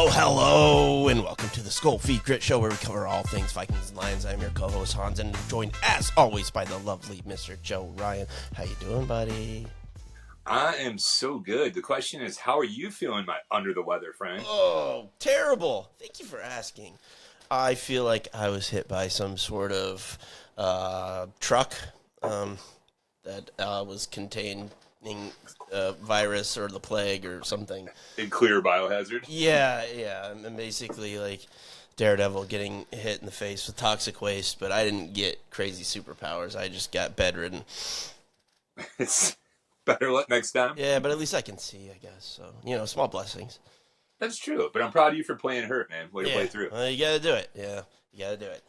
Well, hello, and welcome to the Skol Feed Grit Show, where we cover all things Vikings and Lions. I'm your co-host, Hans, and joined, as always, by the lovely Mr. Joe Ryan. How you doing, buddy? I am so good. The question is, how are you feeling under the weather, friend? Oh, terrible. Thank you for asking. I feel like I was hit by some sort of truck that was containing virus or the plague or something. In clear biohazard? Yeah. I'm basically like Daredevil getting hit in the face with toxic waste, but I didn't get crazy superpowers. I just got bedridden. It's better luck next time. Yeah, but at least I can see, I guess. So, small blessings. That's true, but I'm proud of you for playing hurt, man. Way to play through. Well, you gotta do it. Yeah, you gotta do it.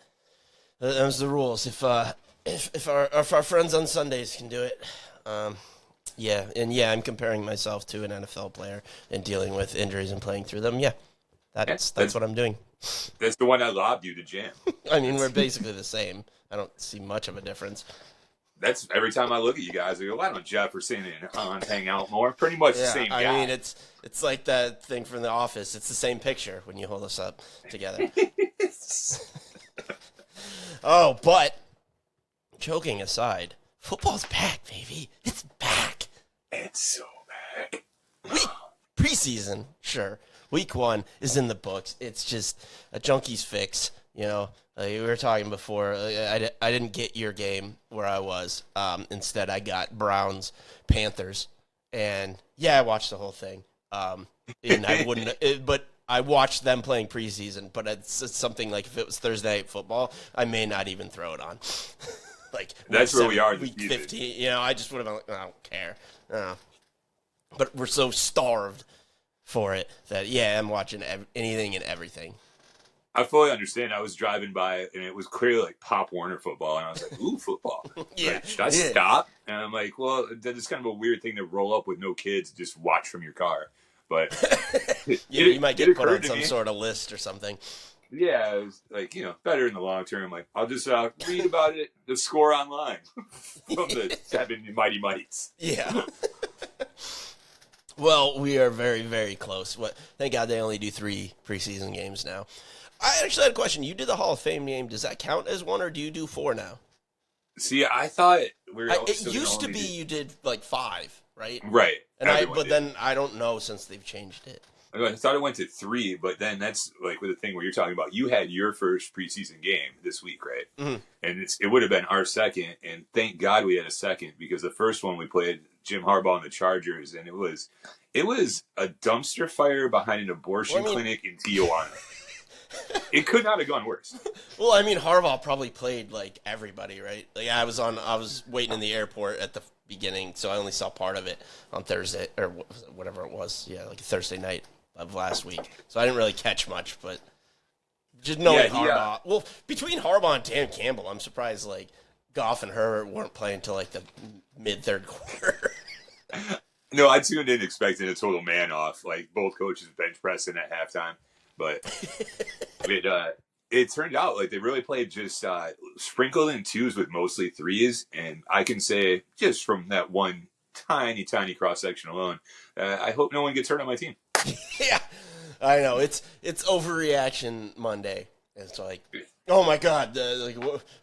Those are the rules. If our friends on Sundays can do it, I'm comparing myself to an NFL player and dealing with injuries and playing through them. Yeah, that's what I'm doing. That's the one I lobbed you to jam. I mean, we're basically the same. I don't see much of a difference. That's every time I look at you guys, I go, why don't Jefferson and Hans hang out more? Pretty much the same guy. I mean, it's like that thing from The Office. It's the same picture when you hold us up together. Oh, but joking aside, football's back, baby. It's back. It's so back. Preseason, sure. Week 1 is in the books. It's just a junkie's fix, we were talking before. I didn't get your game where I was. Instead, I got Browns, Panthers, and I watched the whole thing. And I wouldn't, but I watched them playing preseason. But it's something like if it was Thursday Night Football, I may not even throw it on. Like that's where we are. Week 15. I just would have been like, I don't care. But we're so starved for it that I'm watching anything and everything. I fully understand. I was driving by, and it was clearly like Pop Warner football, and I was like, ooh, football. Should I stop? And I'm like, well, that's kind of a weird thing to roll up with no kids, just watch from your car. But you might get put on some sort of list or something. Yeah, it was like, better in the long term. Like, I'll just read about it, the score online from the 7 Mighty Mites. Yeah. Well, we are very, very close. Thank God they only do 3 preseason games now. I actually had a question. You did the Hall of Fame game. Does that count as 1, or do you do 4 now? See, I thought it used to be you did like 5, right? Right. But then I don't know since they've changed it. I thought it went to 3, but then that's like with the thing where you're talking about. You had your first preseason game this week, right? Mm-hmm. And it would have been our second, and thank God we had a second, because the first one we played Jim Harbaugh and the Chargers, and it was a dumpster fire behind an abortion clinic in Tijuana. It could not have gone worse. Well, I mean, Harbaugh probably played like everybody, right? Like I was waiting in the airport at the beginning, so I only saw part of it on Thursday or whatever it was. Yeah, like Thursday night of last week. So I didn't really catch much, but just knowing Harbaugh. Well, between Harbaugh and Dan Campbell, I'm surprised like Goff and Herbert weren't playing until like the mid-third quarter. No, I tuned in expecting a total man-off, like both coaches bench pressing at halftime. But it turned out like they really played just sprinkled in 2s with mostly 3s. And I can say just from that one tiny cross-section alone, I hope no one gets hurt on my team. Yeah, I know. It's overreaction Monday. It's like, oh my God,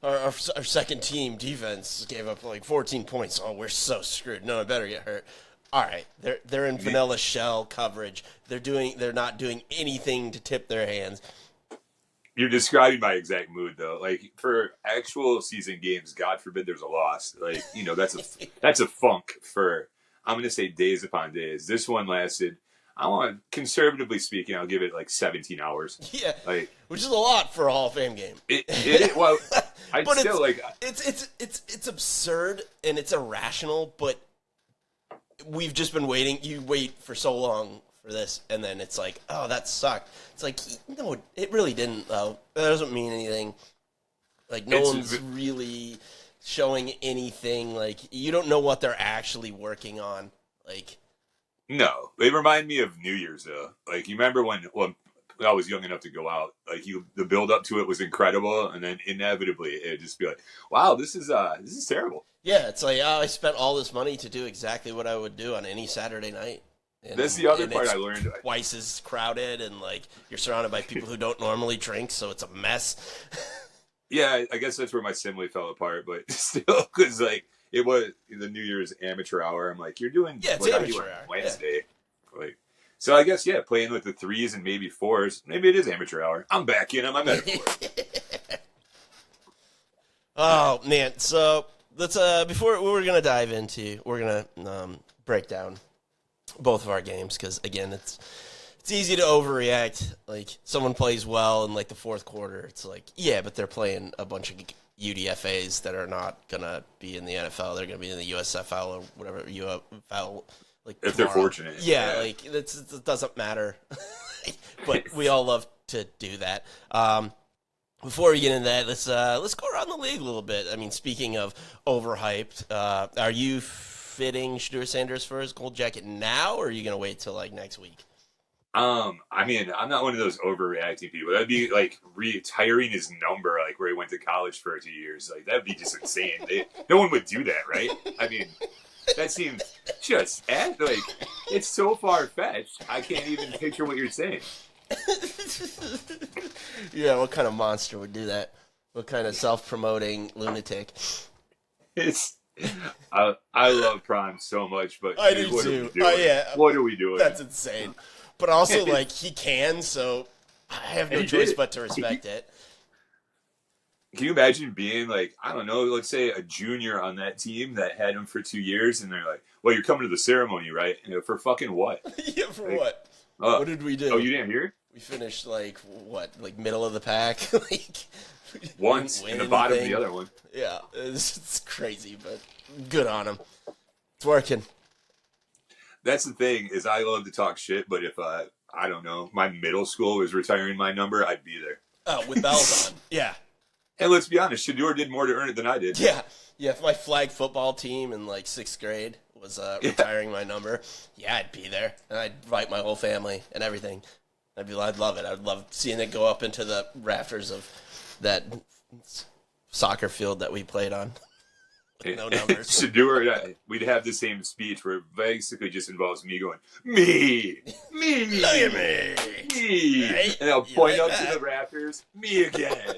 our second team defense gave up like 14 points. Oh, we're so screwed. No, I better get hurt. All right, they're in vanilla shell coverage. They're not doing anything to tip their hands. You're describing my exact mood, though. Like for actual season games, God forbid there's a loss. Like that's a funk for, I'm going to say, days upon days. This one lasted, conservatively speaking, I'll give it like 17 hours. Yeah, which is a lot for a Hall of Fame game. Well, but it's absurd and it's irrational, but we've just been waiting. You wait for so long for this, and then it's like, oh, that sucked. It's like, no, it really didn't, though. That doesn't mean anything. Like, no one's really showing anything. Like, you don't know what they're actually working on. Like, no. They remind me of New Year's, though. Like, you remember when I was young enough to go out, like, the build-up to it was incredible, and then inevitably it'd just be like, wow, this is terrible. Yeah, it's like, oh, I spent all this money to do exactly what I would do on any Saturday night. That's the other and part it's I learned. twice as crowded, and like you're surrounded by people who don't normally drink, so it's a mess. Yeah, I guess that's where my simile fell apart, but still, because like it was the New Year's amateur hour. I'm like, you're doing Yeah, it's what I do amateur on hour. Wednesday, like. So I guess playing with the threes and maybe fours. Maybe it is amateur hour. I'm back in on my metaphor. Oh man, so let's before we're gonna dive into, we're gonna break down both of our games because again, it's easy to overreact. Like someone plays well in like the fourth quarter, it's like yeah, but they're playing a bunch of UDFA's that are not gonna be in the NFL. They're gonna be in the USFL or whatever UFL. Like if tomorrow. they're fortunate, yeah. Like it doesn't matter. But we all love to do that. Before we get into that, let's go around the league a little bit. I mean, speaking of overhyped, are you fitting Shedeur Sanders for his gold jacket now, or are you gonna wait till like next week? I mean, I'm not one of those overreacting people. That'd be like retiring his number, like where he went to college for 2 years. Like that'd be just insane. No one would do that, right? I mean, that seems just like it's so far fetched. I can't even picture what you're saying. Yeah, what kind of monster would do that? What kind of self-promoting lunatic? It's I love Prime so much, but I dude, do what too. Are we doing? Yeah, what are we doing? That's insane. But also, like he can, so I have no choice but to respect it. Can you imagine being like, I don't know, let's say a junior on that team that had him for 2 years, and they're like, "Well, you're coming to the ceremony, right? And for fucking what? Yeah, for like, what? What did we do? Oh, you didn't hear? We finished like what, like middle of the pack, like once in the bottom of the other one. Yeah, it's crazy, but good on him. It's working. That's the thing is, I love to talk shit, but if I don't know, my middle school was retiring my number, I'd be there. Oh, with bells on, yeah. And let's be honest, Shedeur did more to earn it than I did. Yeah. If my flag football team in like 6th grade was retiring my number, yeah, I'd be there, and I'd invite my whole family and everything. I'd love it. I'd love seeing it go up into the rafters of that soccer field that we played on. No numbers. Shedeur, we'd have the same speech where it basically just involves me going, me, look at me, right? And I'll point up to the rafters, me again.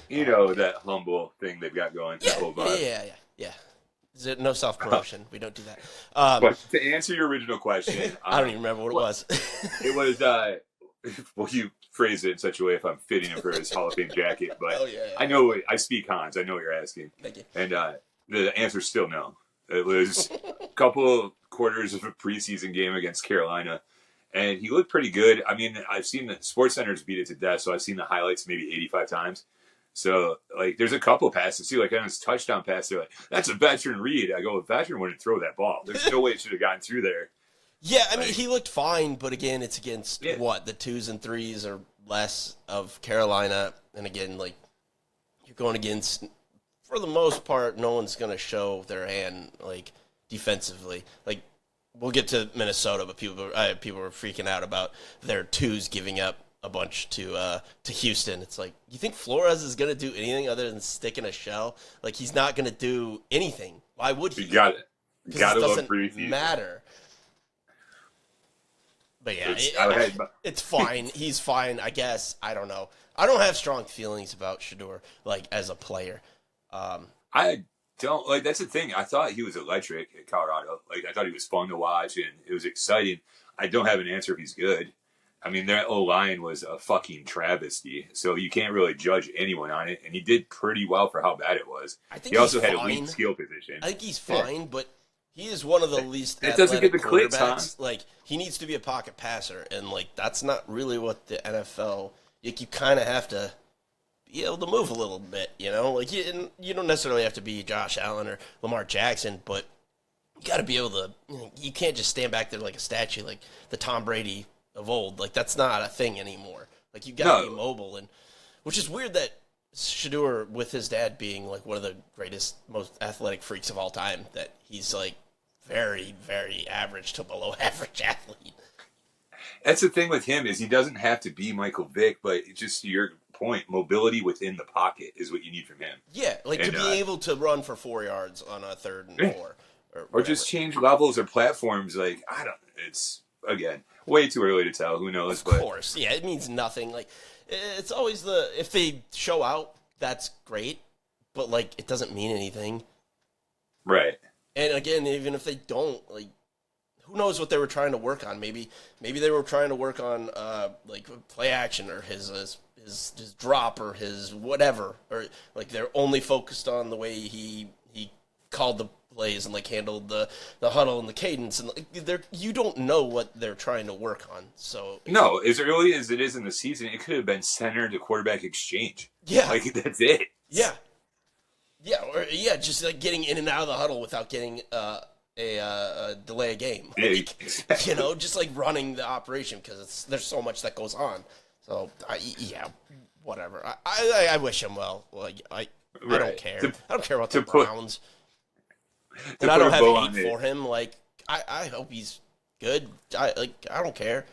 You know, that humble thing they've got going. Yeah. Is it no self-promotion? We don't do that. But to answer your original question, I don't even remember what it was. It was, well, you phrase it in such a way if I'm fitting him for his Hall of Fame jacket, but I know, I speak Hans. I know what you're asking. Thank you. And the answer's still no. It was a couple quarters of a preseason game against Carolina, and he looked pretty good. I mean, I've seen the SportsCenter's beat it to death, so I've seen the highlights maybe 85 times. So, like, there's a couple passes, too. Like, on his touchdown pass, they're like, that's a veteran read. I go, a veteran wouldn't throw that ball. There's no way it should have gotten through there. Yeah, I mean, he looked fine, but again, it's against, what, the 2s and 3s or less of Carolina. And again, like, you're going against, for the most part, no one's going to show their hand, like, defensively. Like, we'll get to Minnesota, but people were freaking out about their 2s giving up a bunch to Houston. It's like, you think Flores is going to do anything other than stick in a shell? Like, he's not going to do anything. Why would he? You got it. Got to love preseason. Matter. But yeah, it's fine. He's fine, I guess. I don't know. I don't have strong feelings about Shedeur, like, as a player. I don't, like, that's the thing. I thought he was electric at Colorado. Like, I thought he was fun to watch, and it was exciting. I don't have an answer if he's good. I mean, their O-line was a fucking travesty, so you can't really judge anyone on it, and he did pretty well for how bad it was. I think he also had a weak skill position. I think he's fine, but he is one of the least it doesn't get the quarterbacks. clicks, huh? Like, he needs to be a pocket passer, and, like, that's not really what the NFL, like, you kind of have to be able to move a little bit, you know? Like, you don't necessarily have to be Josh Allen or Lamar Jackson, but you got to be able to, you can't just stand back there like a statue, like the Tom Brady of old. Like, that's not a thing anymore. Like, you got to be mobile, and which is weird that Shedeur, with his dad being like one of the greatest, most athletic freaks of all time, that he's like very, very average to below average athlete. That's the thing with him is he doesn't have to be Michael Vick, but it's just to your point, mobility within the pocket is what you need from him. Yeah, like to be able to run for 4 yards on a 3rd and 4. or just change levels or platforms. Like I don't. It's again way too early to tell. Who knows? Of course, yeah, it means nothing. Like it's always if they show out, that's great, but like it doesn't mean anything. Right. And again, even if they don't, like, who knows what they were trying to work on? Maybe they were trying to work on like play action or his drop or his whatever, or like they're only focused on the way he called the plays and like handled the huddle and the cadence, and like, you don't know what they're trying to work on. So no, as early as it is in the season, it could have been center to quarterback exchange. Yeah, like that's it. Yeah, just like getting in and out of the huddle without getting a delay a game. Like, just like running the operation because there's so much that goes on. So whatever. I wish him well. I don't care. I don't care about the Browns. And I don't have hate for him. Like I hope he's good. I don't care.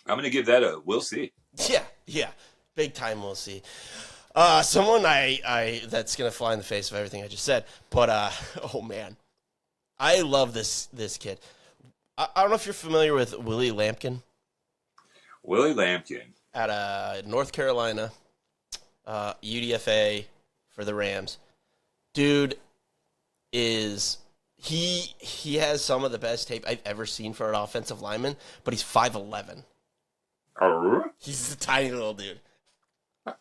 I'm gonna give that a we'll see. Yeah, big time we'll see. Someone I that's gonna fly in the face of everything I just said. But oh man, I love this kid. I don't know if you're familiar with Willie Lampkin. Willie Lampkin At North Carolina, UDFA for the Rams. Dude he has some of the best tape I've ever seen for an offensive lineman, but he's 5'11". He's a tiny little dude.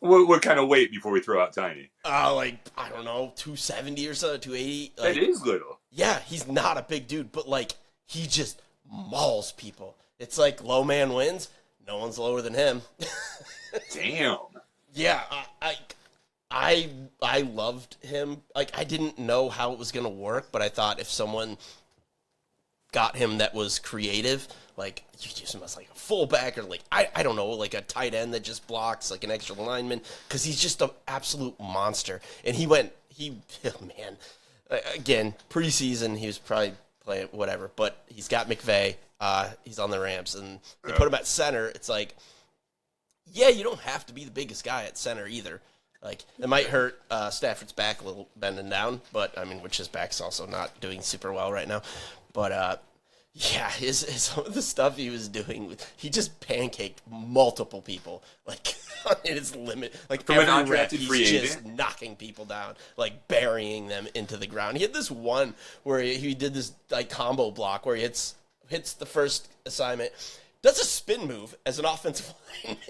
What kind of weight before we throw out tiny? Like, I don't know, 270 or so, 280. Like, that is little. Yeah, he's not a big dude, but like he just mauls people. It's like low man wins. No one's lower than him. Damn. Yeah, I loved him. Like, I didn't know how it was gonna work, but I thought if someone got him that was creative, like you use him as like a fullback or like I don't know, like a tight end that just blocks, like an extra lineman, because he's just an absolute monster. And man, again, preseason he was probably playing whatever, but he's got McVay. He's on the Rams, and they put him at center. It's like, yeah, you don't have to be the biggest guy at center either. Like, it might hurt Stafford's back a little bending down, but, I mean, which his back's also not doing super well right now. But, yeah, some of the stuff he was doing, he just pancaked multiple people, like, on his limit. Like, from every an rep, undrafted he's free just agent? knocking people down, like, burying them into the ground. He had this one where he did this, like, combo block where he hits the first assignment, does a spin move as an offensive lineman,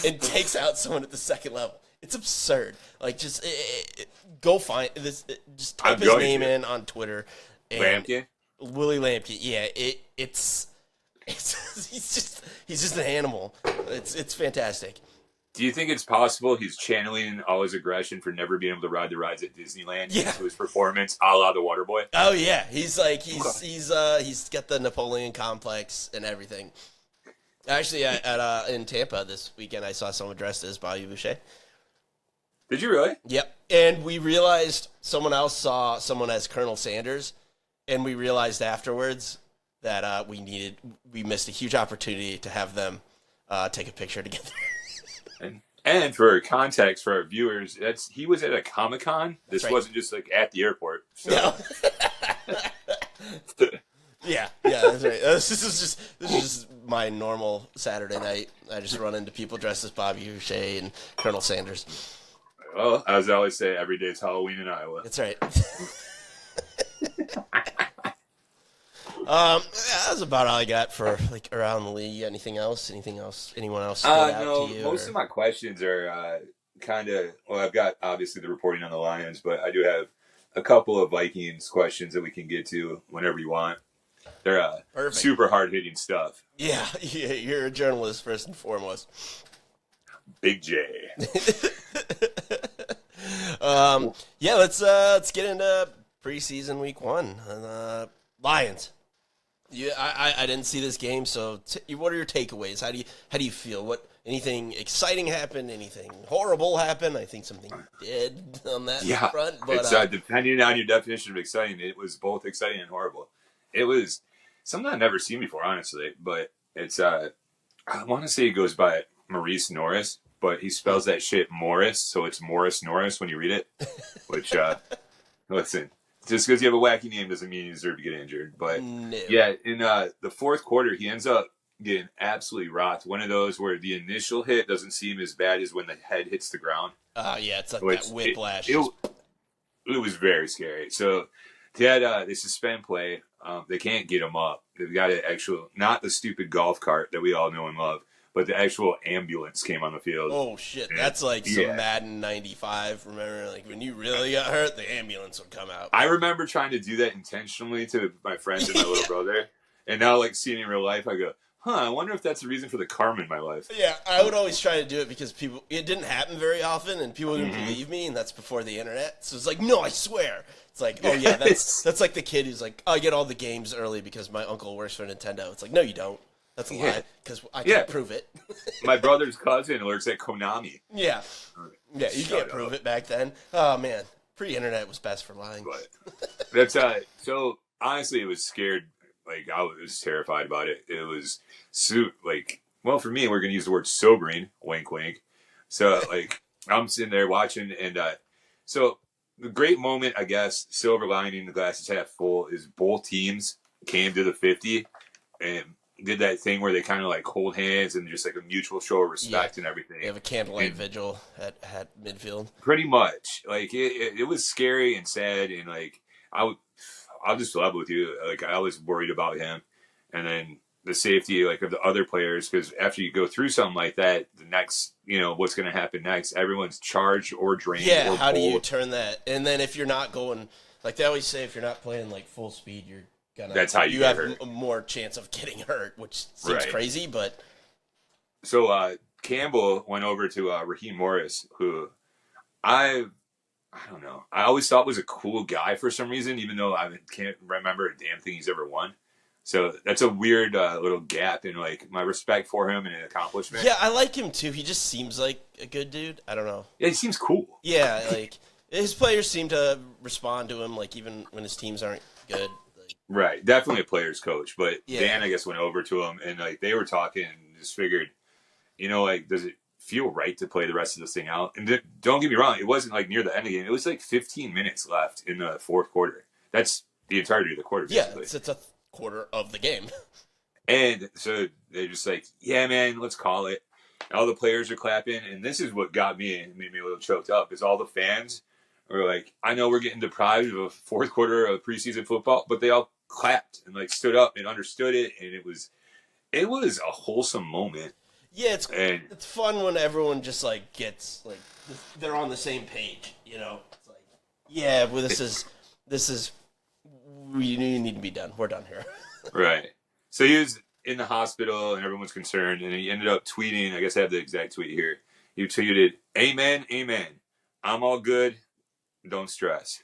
and takes out someone at the second level. It's absurd. Like, just go find this. Just type his name in on Twitter. Lampkin? Willie Lampkin. Yeah, it's he's just an animal. It's fantastic. Do you think it's possible he's channeling all his aggression for never being able to ride the rides at Disneyland into his performance, a la the Waterboy? Oh yeah, he's got the Napoleon complex and everything. Actually, in Tampa this weekend, I saw someone dressed as Bobby Boucher. Did you really? Yep. And we realized someone else saw someone as Colonel Sanders, and we realized afterwards that we missed a huge opportunity to have them take a picture together. And for context for our viewers, he was at a Comic-Con. This wasn't just like at the airport. So. No. Yeah, that's right. This is just my normal Saturday night. I just run into people dressed as Bobby Boucher and Colonel Sanders. Well, as I always say, every day is Halloween in Iowa. That's right. That's about all I got for like around the league. Anything else? Anyone else stood out to you? Most of my questions are kind of. Well, I've got obviously the reporting on the Lions, but I do have a couple of Vikings questions that we can get to whenever you want. They're super hard hitting stuff. Yeah, you're a journalist first and foremost. Big J. Yeah, let's get into preseason week 1. Lions. I didn't see this game, so what are your takeaways? How do you feel? Anything exciting happened? Anything horrible happened? I think something did on that front. But it's depending on your definition of exciting, it was both exciting and horrible. It was something I've never seen before, honestly. But it's I want to say it goes by Maurice Norris, but he spells that shit Morris, so it's Morris Norris when you read it. Which listen, Just because you have a wacky name doesn't mean you deserve to get injured. But No. yeah, in the fourth quarter, he ends up getting absolutely rocked. One of those where the initial hit doesn't seem as bad as when the head hits the ground. Yeah, it's like that whiplash. It was very scary. So they suspend play. They can't get him up. They've got an actual, not the stupid golf cart that we all know and love, but the actual ambulance came on the field. Oh, shit. That's like some Madden 95. Remember, like when you really got hurt, the ambulance would come out. I remember trying to do that intentionally to my friends and my little brother. And now, like, seeing it in real life, I go, I wonder if that's the reason for the karma in my life. Yeah, I would always try to do it because it didn't happen very often, and people didn't believe me, and that's before the internet. So it's like, no, I swear. It's like, oh yeah, that's like the kid who's like, I get all the games early because my uncle works for Nintendo. It's like, no, you don't. That's a lie because I can't prove it. My brother's cousin works at Konami. Yeah, you can't prove it back then. Oh man, pre-internet was best for lying. But that's so honestly, it was scared. Like I was terrified about it. It was for me, we're gonna use the word sobering. Wink, wink. So like I'm sitting there watching, and so the great moment, I guess, silver lining, the glass is half full, is both teams came to the 50 and did that thing where they kind of like hold hands and just like a mutual show of respect and everything. They have a candlelight vigil at midfield. Pretty much. Like it was scary and sad, and like I'll just level with you. Like I was worried about him, and then the safety like of the other players, because after you go through something like that, the next, what's going to happen next? Everyone's charged or drained. Yeah, or how pulled. do you turn that? And then if you're not going, like they always say, if you're not playing like full speed, you're gonna. That's how you have hurt. More chance of getting hurt, which seems crazy, but. So Campbell went over to Raheem Morris, who I don't know. I always thought was a cool guy for some reason, even though I can't remember a damn thing he's ever won. So that's a weird little gap in like my respect for him and an accomplishment. Yeah, I like him too. He just seems like a good dude. I don't know. Yeah, he seems cool. Yeah, like his players seem to respond to him, like even when his teams aren't good. Like, right, definitely a player's coach. But Dan, I guess, went over to him and like they were talking and just figured, like, does it feel right to play the rest of this thing out? And don't get me wrong, it wasn't like near the end of the game. It was like 15 minutes left in the fourth quarter. That's the entirety of the quarter. Basically. Yeah, it's a quarter of the game. And so they're just like, yeah, man, let's call it. All the players are clapping, and this is what got me and made me a little choked up, is all the fans were like, I know we're getting deprived of a fourth quarter of preseason football, but they all clapped and like stood up and understood it, and it was a wholesome moment. Yeah, it's fun when everyone just like gets like they're on the same page, It's like, yeah, well, this is we need to be done. We're done here. Right. So he was in the hospital and everyone's concerned, and he ended up tweeting, I guess I have the exact tweet here. He tweeted, "Amen, amen. I'm all good. Don't stress."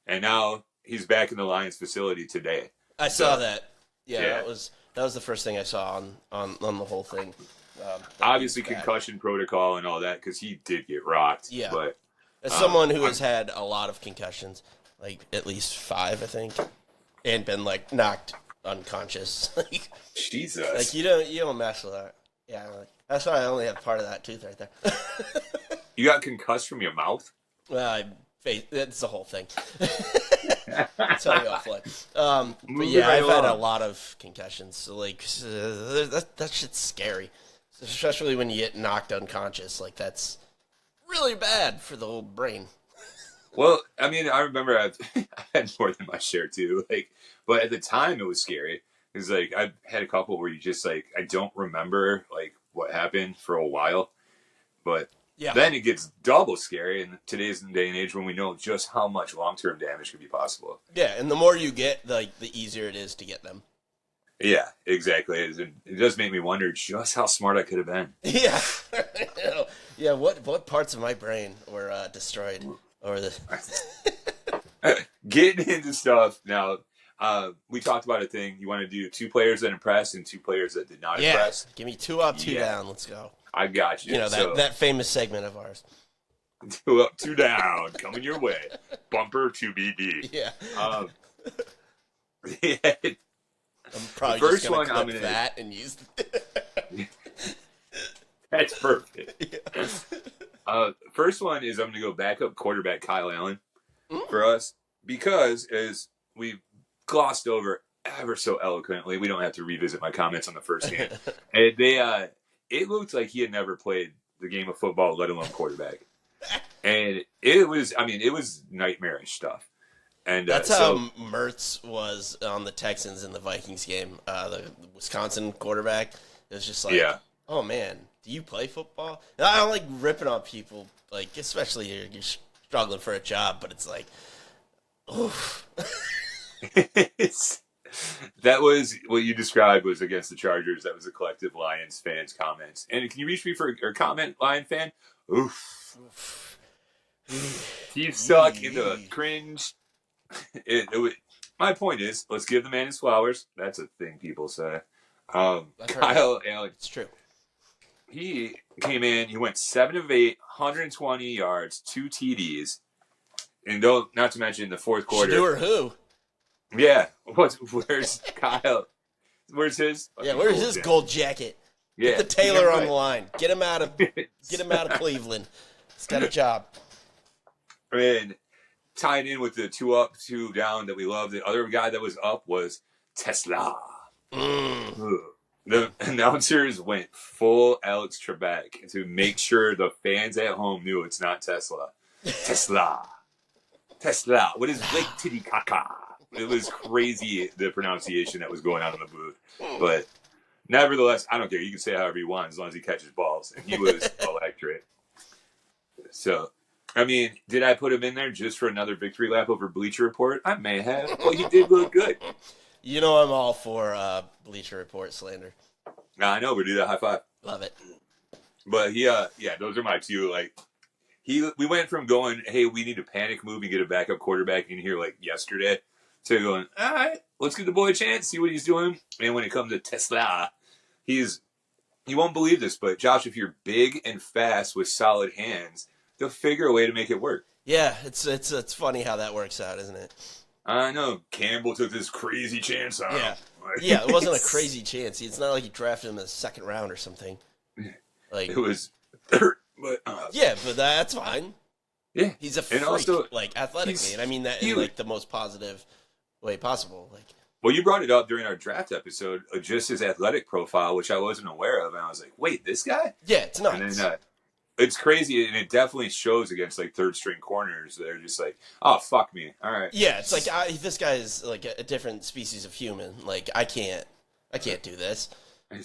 And now he's back in the Lions facility today. I saw that. Yeah, that was the first thing I saw on the whole thing. Obviously concussion protocol and all that, because he did get rocked. Yeah. But as someone who has had a lot of concussions, like at least 5, I think, and been like knocked unconscious. Like, Jesus. Like you don't mess with that. Yeah, like, that's why I only have part of that tooth right there. You got concussed from your mouth? That's the whole thing. That's how you offload. But yeah, I've had a lot of concussions. So like that shit's scary, especially when you get knocked unconscious. Like that's really bad for the old brain. Well, I mean, I remember I had more than my share too. Like, but at the time it was scary because like I had a couple where you just like I don't remember like what happened for a while, but then it gets double scary in today's day and age when we know just how much long-term damage could be possible. Yeah, and the more you get, like the easier it is to get them. Yeah, exactly. It does make me wonder just how smart I could have been. Yeah, yeah. What parts of my brain were destroyed? Or getting into stuff now. We talked about a thing. You want to do 2 players that impressed and 2 players that did not impress. Give me 2 up, 2 down. Let's go. I got you. You know that famous segment of ours. 2 up, 2 down, coming your way. Bumper to BD. Yeah. I'm probably the first just going to one clip that and use. That's perfect. First one is I'm going to go backup quarterback Kyle Allen for us because as we glossed over ever so eloquently, we don't have to revisit my comments on the first game. And it looked like he had never played the game of football, let alone quarterback. And it was nightmarish stuff. And That's how Mertz was on the Texans in the Vikings game. The Wisconsin quarterback. It was just like, oh man, do you play football? And I don't like ripping on people, like especially you're struggling for a job, but it's like, oof. That was what you described was against the Chargers. That was a collective Lions fans' comments. And can you reach me for a comment, Lion fan? Oof. Teeth suck in the cringe. My point is, let's give the man his flowers. That's a thing people say. Kyle Allen. It's true. He came in. He went 7 of 8, 120 yards, 2 TDs, and not to mention the fourth quarter. Shador who? Yeah. Where's Kyle? Where's his? Where's his gold jacket? Yeah. Get the Taylor on the line. Get him out of Cleveland. He's got a job. And tying in with the 2 up, 2 down that we love, the other guy that was up was Tesla. The announcers went full Alex Trebek to make sure the fans at home knew it's not Tesla. Tesla. What is Lake Titicaca? It was crazy, the pronunciation that was going on in the booth. But nevertheless, I don't care. You can say however you want as long as he catches balls. And he was electric. So, I mean, did I put him in there just for another victory lap over Bleacher Report? I may have. Well, he did look good. You know I'm all for Bleacher Report slander. I know. We do that. High five. Love it. But those are my 2. Like, we went from going, hey, we need a panic move and get a backup quarterback in here like yesterday, to going, all right, let's give the boy a chance, see what he's doing. And when it comes to Tesla, you won't believe this, but Josh, if you're big and fast with solid hands, they'll figure a way to make it work. Yeah, it's funny how that works out, isn't it? I know. Campbell took this crazy chance on him. Yeah, it wasn't a crazy chance. It's not like he drafted him in the 2nd round or something. Like it was 3rd, but but that's fine. Yeah, he's a freak, and also, like athletically, and I mean that in like the most positive way possible. Like, well, you brought it up during our draft episode, just his athletic profile, which I wasn't aware of, and I was like, wait, this guy? Yeah, it's nuts. And then it's crazy, and it definitely shows against like 3rd string corners. They're just like, oh, fuck me. All right. Yeah, it's like this guy is like a different species of human. Like I can't do this.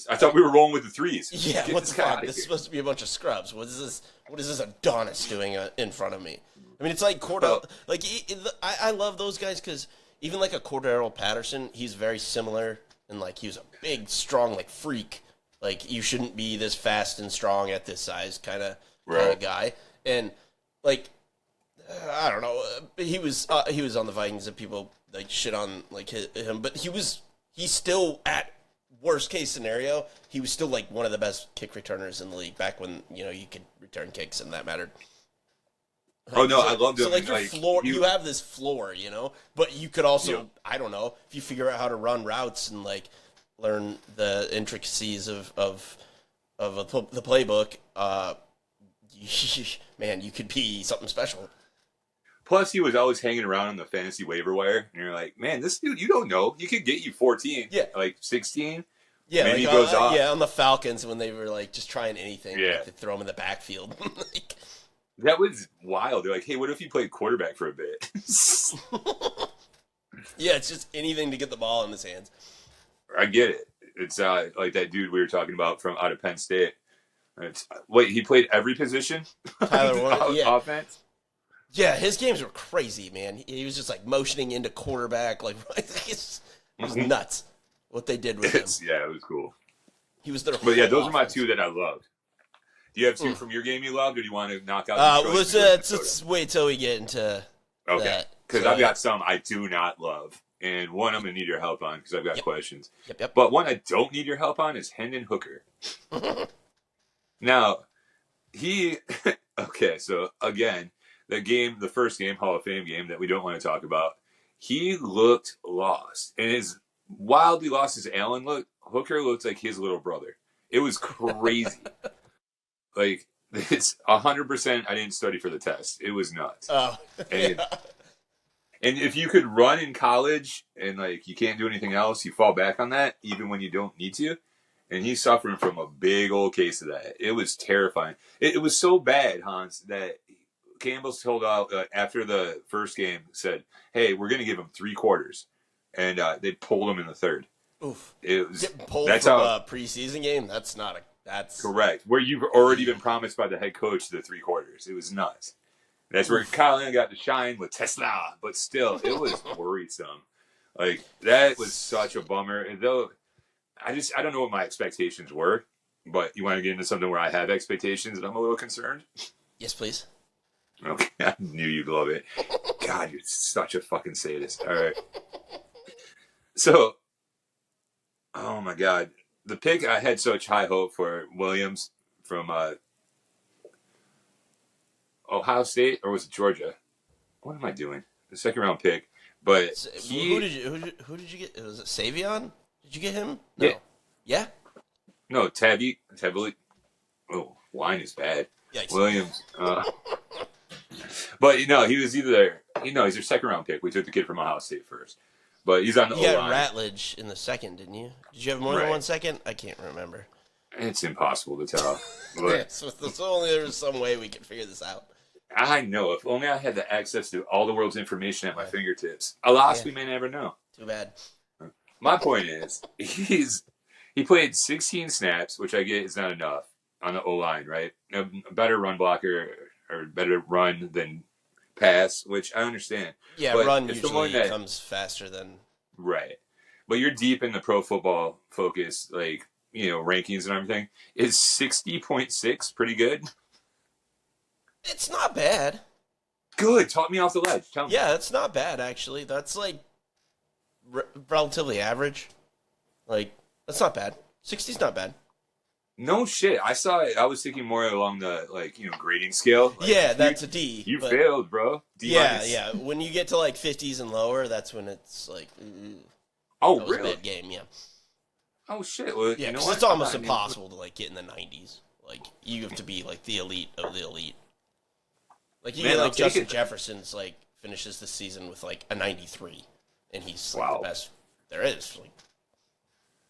I thought we were rolling with the 3s. Yeah, what the fuck? This is supposed to be a bunch of scrubs. What is this? What is this Adonis doing in front of me? I mean, it's like Cordell. Like I love those guys because even like a Cordero Patterson, he's very similar, and like he was a big, strong, like freak. Like you shouldn't be this fast and strong at this size kind of guy. And like I don't know, he was on the Vikings and people like shit on like him, but he's still at worst case scenario, he was still like one of the best kick returners in the league back when you could return kicks and that mattered. Like, I loved it. So like your floor, you have this floor, but you could also, I don't know, if you figure out how to run routes and like learn the intricacies of the playbook, man, you could be something special. Plus, he was always hanging around on the fantasy waiver wire, and you're like, man, this dude, you don't know. He could get you 14, like 16. Yeah, maybe he goes off. Yeah, on the Falcons when they were like just trying anything, like, to throw him in the backfield. That was wild. They're like, hey, what if you played quarterback for a bit? Yeah, it's just anything to get the ball in his hands. I get it. It's like that dude we were talking about from out of Penn State. He played every position? Tyler Warner, offense? Yeah, his games were crazy, man. He was just like motioning into quarterback. Like, it was nuts what they did with him. Yeah, it was cool. He was their But yeah, those are my 2 that I loved. Do you have 2 from your game you loved, or do you want to knock out? Let's wait till we get into that. Because I've got some I do not love. And one I'm going to need your help on because I've got questions. Yep. But one I don't need your help on is Hendon Hooker. Now, okay, so again, the first game, Hall of Fame game that we don't want to talk about, he looked lost. And as wildly lost as Allen looked, Hooker looked like his little brother. It was crazy. Like, it's 100%. I didn't study for the test. It was nuts. Oh, and And if you could run in college and like you can't do anything else, you fall back on that even when you don't need to. And he's suffering from a big old case of that. It was terrifying. It was so bad, Hans, that Campbell's told out after the first game said, "Hey, we're going to give him 3 quarters," and they pulled him in the third. Oof. It was Getting pulled that's from how a preseason game. That's correct. Where you've already been promised by the head coach the 3 quarters. It was nuts. That's where Kyle Allen got to shine with Tesla, but still, it was worrisome. Like that was such a bummer. And though I don't know what my expectations were, but you want to get into something where I have expectations and I'm a little concerned? Yes, please. Okay, I knew you'd love it. God, you're such a fucking sadist. All right. So, oh my God. The pick, I had such high hope for Williams from Ohio State, or was it Georgia? What am I doing? The second round pick. But who did you get? Was it Savion? Did you get him? No. Yeah. Yeah? No, Tabby. Oh, line is bad. Yikes. Williams. But, he was either, he's your second round pick. We took the kid from Ohio State first. But he's on the O-line. You O-line. got Ratledge in the second, didn't you? Did you have more than 1 second? I can't remember. It's impossible to tell. But Yeah, so only there was some way we could figure this out. I know. If only I had the access to all the world's information at my fingertips. Alas, we may never know. Too bad. My point is, he played 16 snaps, which I get is not enough on the O-line, right? A better run blocker or better run than pass, which I understand. Yeah, but run usually comes faster than... Right. But you're deep in the pro football focus, like, rankings and everything. Is 60.6 pretty good? It's not bad. Good. Talk me off the ledge. Tell me. Yeah, it's not bad, actually. That's, like, relatively average. Like, that's not bad. 60's not bad. No shit. I saw it. I was thinking more along the, grading scale. Like, yeah, that's a D. You failed, bro. D minus. Yeah. When you get to, 50s and lower, that's when it's, oh, that was really? a bad game, yeah. Oh, shit. Well, yeah, you know because what? it's almost impossible to, get in the 90s. Like, you have to be, the elite of the elite. Like, you get, Justin Jefferson's, finishes the season with, a 93. And he's, the best there is.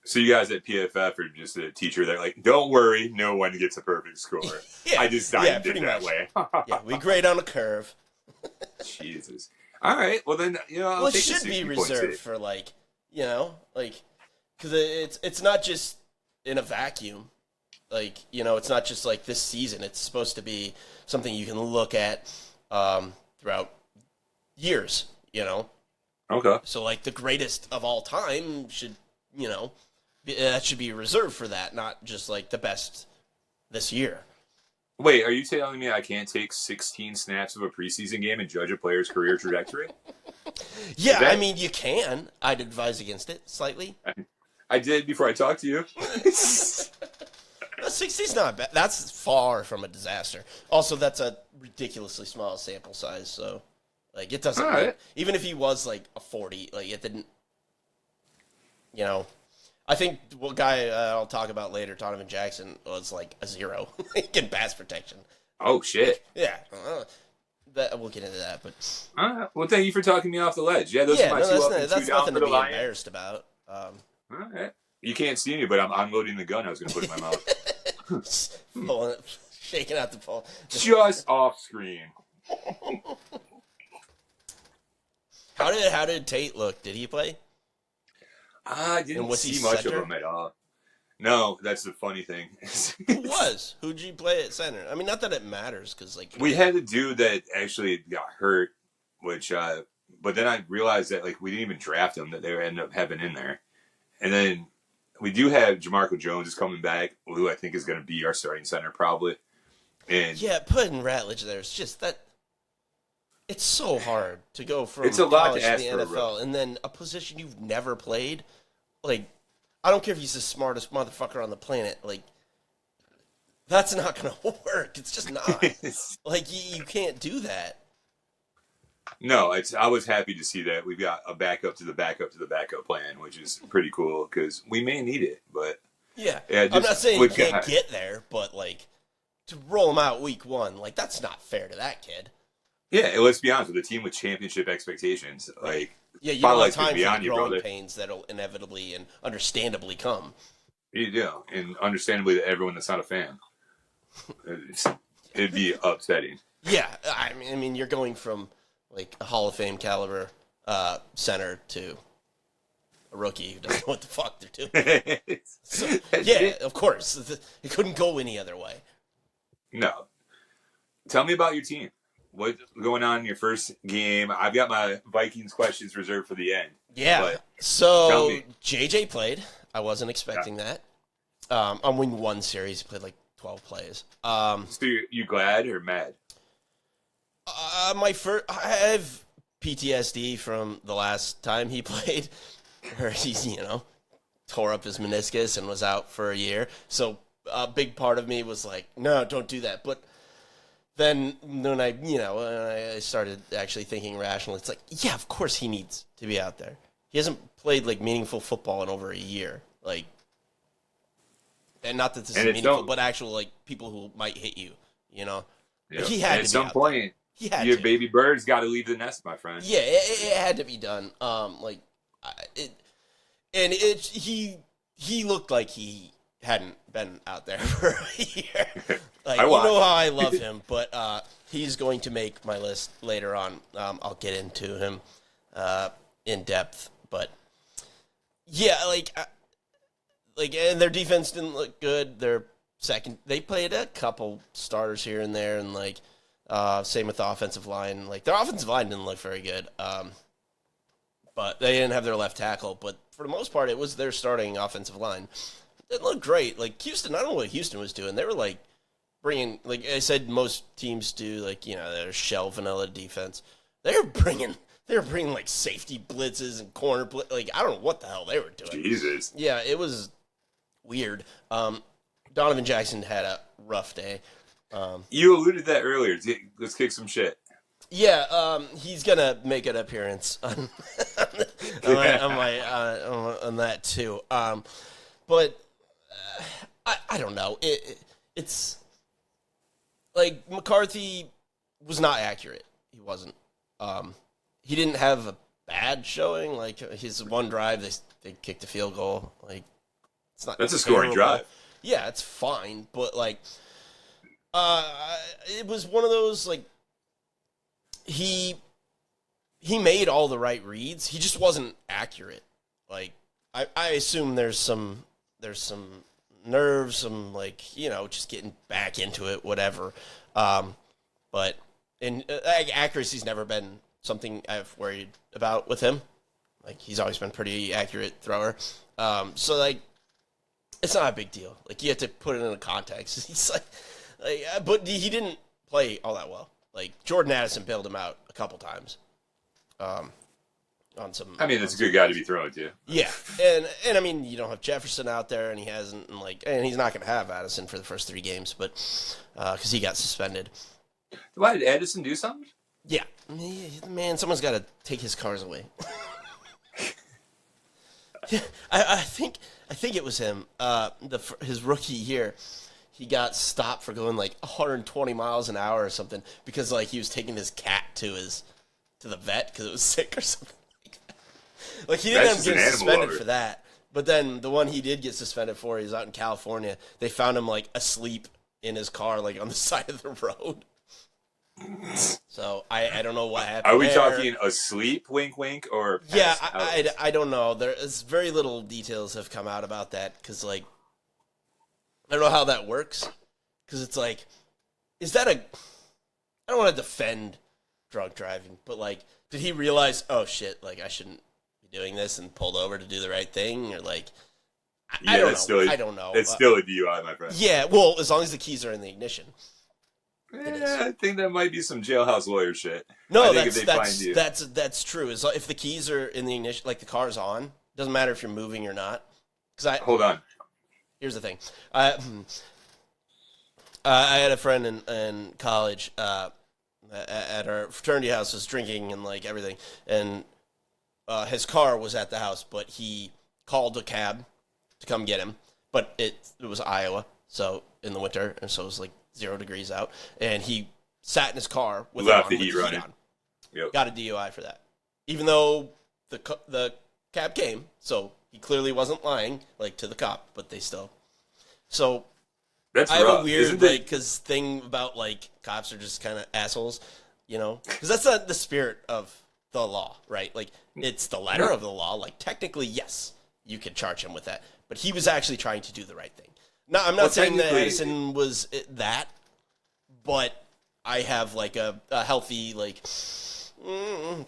So you guys at PFF are just a teacher that, don't worry, no one gets a perfect score. Yeah, I designed it that way. Yeah, we grade on a curve. Jesus. All right. Well, then, I'll it take should be reserved for, because it's not just in a vacuum. It's not just, this season. It's supposed to be something you can look at throughout years, Okay. So, the greatest of all time should, that should be reserved for that, not just, the best this year. Wait, are you telling me I can't take 16 snaps of a preseason game and judge a player's career trajectory? Yeah, I mean, you can. I'd advise against it slightly. I did before I talked to you. 60's not bad. That's far from a disaster. Also, that's a ridiculously small sample size, so it doesn't. Right. Even if he was a 40, it didn't. I think what guy I'll talk about later, Donovan Jackson, was a 0 in pass protection. Oh shit! Yeah, we'll get into that, but. Well, thank you for talking me off the ledge. Yeah, those are my that's nothing to be embarrassed about. All right. You can't see me, but I'm unloading the gun I was going to put in my mouth. Shaking out the ball. Just off screen. How did Tate look? Did he play? I didn't see much of him at all. No, that's the funny thing. Who was? Who'd you play at center? I mean, not that it matters, because we had a dude that actually got hurt, which but then I realized that we didn't even draft him, that they ended up having in there. And then we do have Jamarco Jones is coming back, who I think is going to be our starting center probably. And yeah, putting Ratledge there is just that. It's so hard to go from it's a lot to college ask to the for NFL, and then a position you've never played. I don't care if he's the smartest motherfucker on the planet. That's not going to work. It's just not. You can't do that. No, I was happy to see that we've got a backup to the backup to the backup plan, which is pretty cool because we may need it. But yeah I'm not saying you can't get there, but to roll him out week 1, that's not fair to that kid. Yeah, let's be honest, with a team with championship expectations, Right. like Yeah, you don't have spotlight's gonna time be for the on you, growing brother. pains that'll inevitably and understandably come. You do, and understandably, that everyone that's not a fan, it's, it'd be upsetting. Yeah, I mean, you're going from like a Hall of Fame caliber center to a rookie who doesn't know what the fuck they're doing. So, yeah, of course, it couldn't go any other way. No, tell me about your team. What's going on in your first game? I've got my Vikings questions reserved for the end. Yeah, But tell so me. JJ played. I wasn't expecting that. I'm winning one series. He played like 12 plays. So you glad or mad? I have PTSD from the last time he played, where he's tore up his meniscus and was out for a year. So a big part of me was like, no, don't do that. But then when I started actually thinking rationally, it's like, yeah, of course he needs to be out there. He hasn't played like meaningful football in over a year. Like, and not that this is meaningful, but actual like people who might hit you. Yeah. He had and to at some be point, he had your to. baby bird's got to leave the nest, my friend. Yeah, it had to be done. He looked like he hadn't been out there for a year. Like, you know how I love him, but he's going to make my list later on. I'll get into him in depth, but yeah, and their defense didn't look good. They played a couple starters here and there, and same with the offensive line. Like, their offensive line didn't look very good, but they didn't have their left tackle. But for the most part, it was their starting offensive line. It looked great. Like, Houston, I don't know what Houston was doing. They were like bringing, like I said, most teams do, their shell vanilla defense. They were bringing like safety blitzes and corner blitz. Like, I don't know what the hell they were doing. Jesus. Yeah, it was weird. Donovan Jackson had a rough day. You alluded to that earlier. Let's kick some shit. Yeah, he's gonna make an appearance on that too. But I don't know. It's like McCarthy was not accurate. He wasn't. He didn't have a bad showing. Like, his one drive, they kicked a field goal. Like, it's not. That's a scoring drive. Yeah, it's fine, but it was one of those he made all the right reads. He just wasn't accurate. Like, I assume there's some nerves, some just getting back into it, whatever. But accuracy's never been something I've worried about with him. Like, he's always been a pretty accurate thrower. So it's not a big deal. Like, you have to put it in a context. He's but he didn't play all that well. Like, Jordan Addison bailed him out a couple times. On some. I mean, that's a good guy to be thrown to. Yeah, and I mean, you don't have Jefferson out there, and he hasn't, and he's not going to have Addison for the first 3 games, but because he got suspended. Why did Addison do something? Yeah, man, someone's got to take his cars away. I think it was him. His rookie year, he got stopped for going 120 miles an hour or something because he was taking his cat to the vet because it was sick or something like that. Like, he didn't end up getting suspended for that. But then the one he did get suspended for, he was out in California. They found him asleep in his car, on the side of the road. So I don't know what happened. Are we there. talking asleep, wink, wink, or yeah? I don't know. There's very little details have come out about that because I don't know how that works. Because it's is that I don't want to defend drunk driving, but did he realize, oh shit, I shouldn't be doing this and pulled over to do the right thing, or I don't know. I don't know. It's still a DUI, my friend. Yeah, well, as long as the keys are in the ignition. I think that might be some jailhouse lawyer shit. No, that's true. If the keys are in the ignition, the car's on, doesn't matter if you're moving or not. Hold on. Here's the thing. I had a friend in college at our fraternity house, was drinking and everything, and his car was at the house, but he called a cab to come get him. But it was Iowa, so in the winter, and so it was 0 degrees out, and he sat in his car with Left on, the with heat the running. heat on. Yep. Got a DUI for that. Even though the cab came, so he clearly wasn't lying, like, to the cop, but they still. So That's I have rough. a weird, like, because thing about, like, cops are just kind of assholes, you know? Because that's not the spirit of the law, right? Like, it's the letter of the law. Like, technically, yes, you can charge him with that. But he was actually trying to do the right thing. No, I'm not saying that Addison was that, but I have, like, a healthy, like,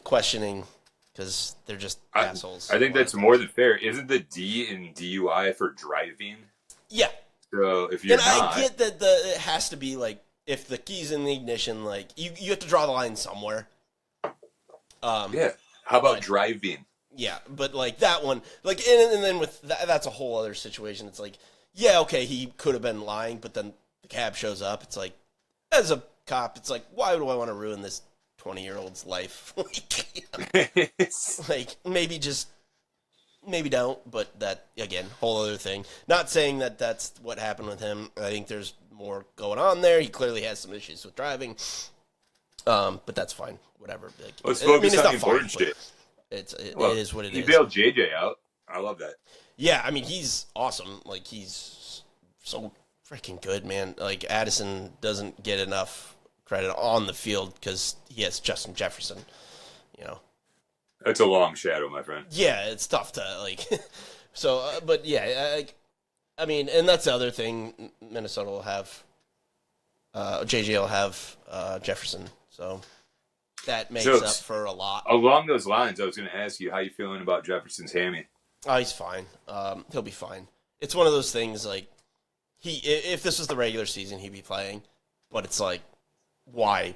questioning, because they're just assholes. I think that's more than fair. Isn't the D in DUI for driving? Yeah. So if you're I get that it has to be, like, if the key's in the ignition, like, you have to draw the line somewhere. Yeah. How about driving? Yeah, but, like, that one, like, and then with that's a whole other situation. It's like, yeah, okay, he could have been lying, but then the cab shows up. It's like, as a cop, it's like, why do I want to ruin this 20-year-old's life? Like, you know, like, maybe don't, but that, again, whole other thing. Not saying that that's what happened with him. I think there's more going on there. He clearly has some issues with driving. But that's fine. Whatever. Like, Let's focus on the important shit. It is what it is. He bailed JJ out. I love that. Yeah, I mean, he's awesome. Like, he's so freaking good, man. Like, Addison doesn't get enough credit on the field because he has Justin Jefferson, you know. That's a long shadow, my friend. Yeah, it's tough to, like... So, but yeah, I mean, and that's the other thing. Minnesota will have... JJ will have Jefferson, so that makes up for a lot. Along those lines, I was going to ask you how you feeling about Jefferson's hammy. Oh, he's fine. He'll be fine. It's one of those things, like, if this was the regular season, he'd be playing, but it's like, why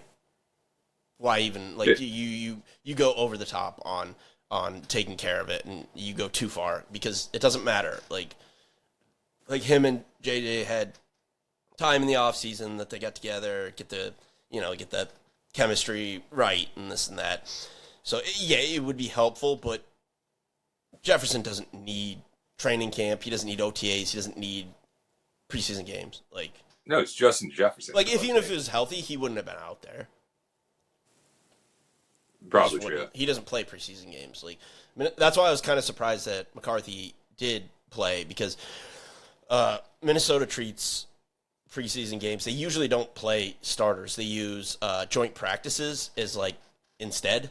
even, like, you go over the top on taking care of it, and you go too far, because it doesn't matter. Like him and JJ had time in the off season that they got together, get the chemistry right, and this and that. So yeah, it would be helpful, but Jefferson doesn't need training camp. He doesn't need OTAs. He doesn't need preseason games. Like, no, it's Justin Jefferson. Like, even if he was healthy, he wouldn't have been out there. Probably true. He doesn't play preseason games. Like, I mean, that's why I was kind of surprised that McCarthy did play, because Minnesota treats preseason games. They usually don't play starters. They use joint practices as, like, instead.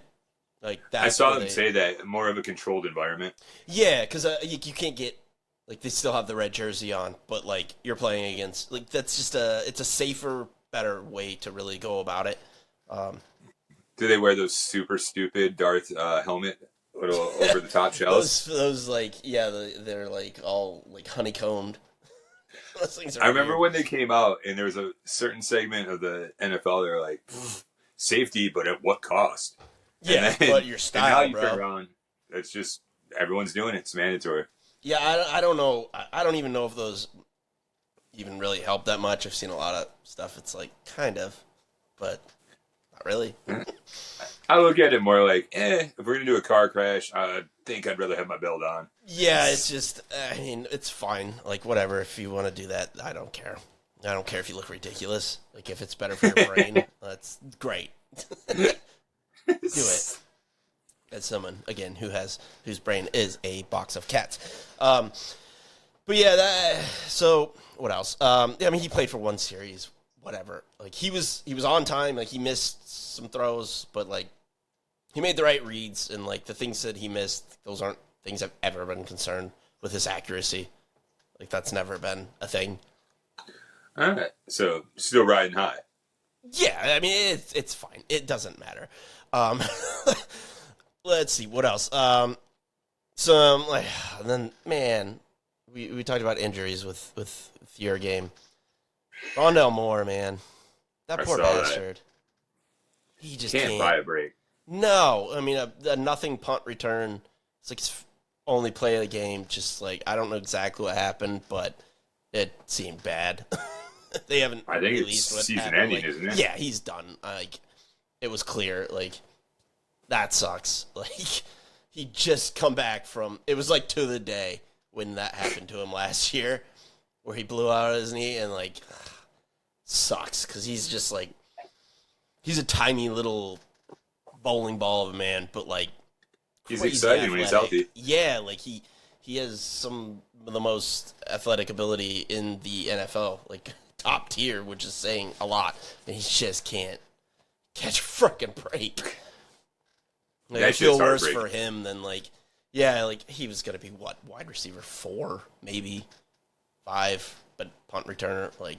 Like, that's I saw them say that, more of a controlled environment. Yeah, because you can't get, like, they still have the red jersey on, but, like, you're playing against, like, that's just it's a safer, better way to really go about it. Do they wear those super stupid Darth helmet, little over the top shells? those like, yeah, they're like all like honeycombed. Those things are I remember when they came out, and there was a certain segment of the NFL. They were like, safety, but at what cost? Yeah, but your style, and now you turn around, it's just everyone's doing it. It's mandatory. Yeah, I don't know. I don't even know if those even really help that much. I've seen a lot of stuff. It's like kind of, but not really. I look at it more like, if we're gonna do a car crash, I think I'd rather have my belt on. Yeah, it's just, I mean, it's fine. Like, whatever. If you want to do that, I don't care. I don't care if you look ridiculous. Like, if it's better for your brain, that's great. Do it. As someone, again, whose brain is a box of cats. But yeah, so what else? I mean, he played for one series, whatever. Like, he was on time. Like, he missed some throws, but, like, he made the right reads, and, like, the things that he missed, those aren't things I've ever been concerned with his accuracy. Like, that's never been a thing. All right. So, still riding high. Yeah, I mean, it's fine. It doesn't matter. Let's see, what else? And then, man, we talked about injuries with your game. Rondell Moore, man. That poor bastard. He just can't buy a break. No, I mean, a nothing punt return. It's like his only play of the game. Just like, I don't know exactly what happened, but it seemed bad. They haven't. I think it's season ending, like, isn't it? Yeah, he's done. Like, it was clear. Like, that sucks. Like, he just come back from. It was like to the day when that happened to him last year, where he blew out his knee, and like, sucks because he's just like. he's a tiny little bowling ball of a man, but like He's crazy exciting when he's athletic. healthy. Yeah, like he has some of the most athletic ability in the NFL, like top tier, which is saying a lot. And he just can't catch a freaking break. Like, I That feel shit's worse heartbreaking. for him than like, yeah, like he was gonna be what, wide receiver 4, maybe 5, but punt returner, like